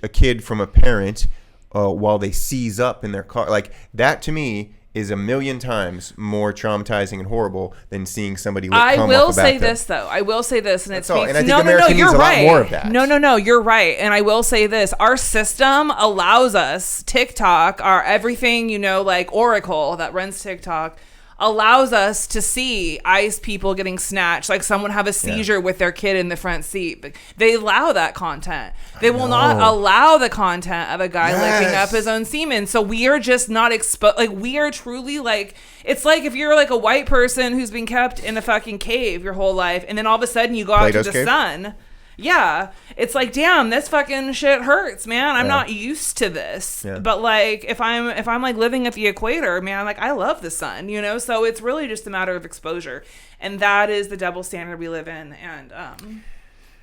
a kid from a parent while they seize up in their car, like that to me is a million times more traumatizing and horrible than seeing somebody lick cum off a bathtub. I will say this, and that's all. And I think America needs a lot more of that. No, you're right. And I will say this: our system allows us, TikTok, our everything, like Oracle that runs TikTok, allows us to see ICE people getting snatched, like someone have a seizure with their kid in the front seat. They allow that content. They will not allow the content of a guy licking up his own semen. So we are just not exposed. Like we are truly like, it's like if you're like a white person who's been kept in a fucking cave your whole life, and then all of a sudden you go out to the sun. Yeah, it's like, damn, this fucking shit hurts, man. I'm not used to this. Yeah. But like, if I'm like living at the equator, man, like I love the sun, So it's really just a matter of exposure, and that is the double standard we live in. And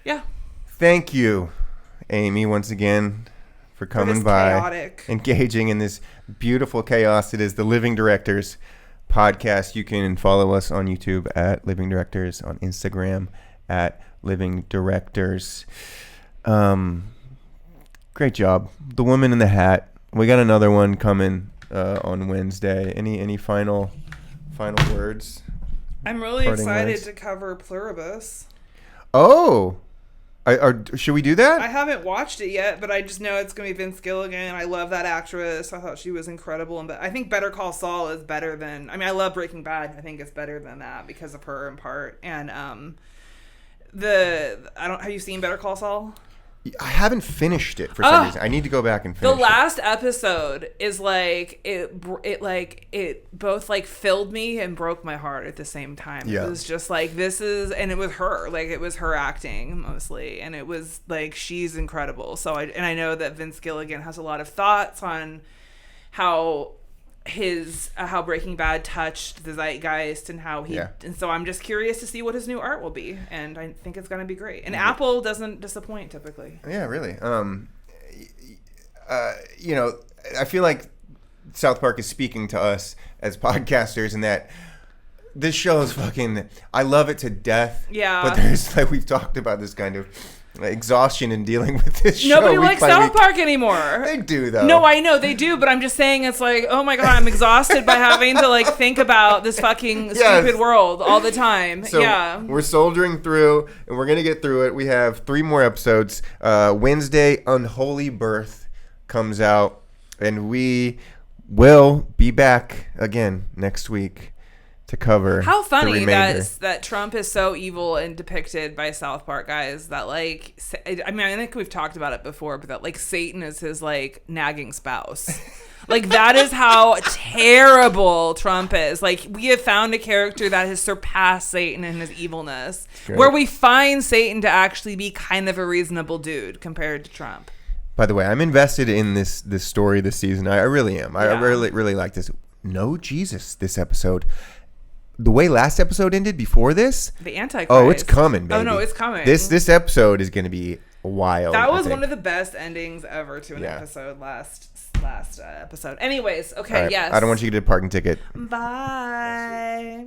yeah. Thank you, Amy, once again for coming by, engaging in this beautiful chaos. It is the Living Directors podcast. You can follow us on YouTube at Living Directors, on Instagram at Living Directors. Great job. The Woman in the Hat. We got another one coming on Wednesday. Any final words? I'm really excited to cover Pluribus. Oh, should we do that? I haven't watched it yet, but I just know it's going to be Vince Gilligan. I love that actress. I thought she was incredible. And I think Better Call Saul is better than... I love Breaking Bad. I think it's better than that because of her in part. And have you seen Better Call Saul? I haven't finished it for some reason. I need to go back and finish it. The last episode is like it both like filled me and broke my heart at the same time. Yeah. It was just like and it was her, like it was her acting mostly, and it was like she's incredible. So I know that Vince Gilligan has a lot of thoughts on how Breaking Bad touched the zeitgeist and how and so I'm just curious to see what his new art will be, and I think it's going to be great. And Apple doesn't disappoint typically. Yeah, really. I feel like South Park is speaking to us as podcasters, in that this show is fucking, I love it to death. Yeah. But there's like, we've talked about this kind of exhaustion in dealing with this show. Nobody likes South Park anymore. They do, though. No, I know they do, but I'm just saying it's like, oh my god, I'm exhausted by having to like think about this fucking stupid world all the time. So we're soldiering through, and we're gonna get through it. We have 3 more episodes. Wednesday, Unholy Birth comes out, and we will be back again next week to cover. How the funny remainder. that Trump is so evil and depicted by South Park guys that like, I mean, I think we've talked about it before, but that like Satan is his like nagging spouse. Like that is how terrible Trump is. Like we have found a character that has surpassed Satan in his evilness, where we find Satan to actually be kind of a reasonable dude compared to Trump. By the way, I'm invested in this story this season. I really am. I really like this. No Jesus this episode. The way last episode ended before this, the Antichrist. Oh, it's coming, baby. Oh no, it's coming. This episode is going to be wild. That was one of the best endings ever to an episode last episode. Anyways, okay, right. yes. I don't want you to get a parking ticket. Bye.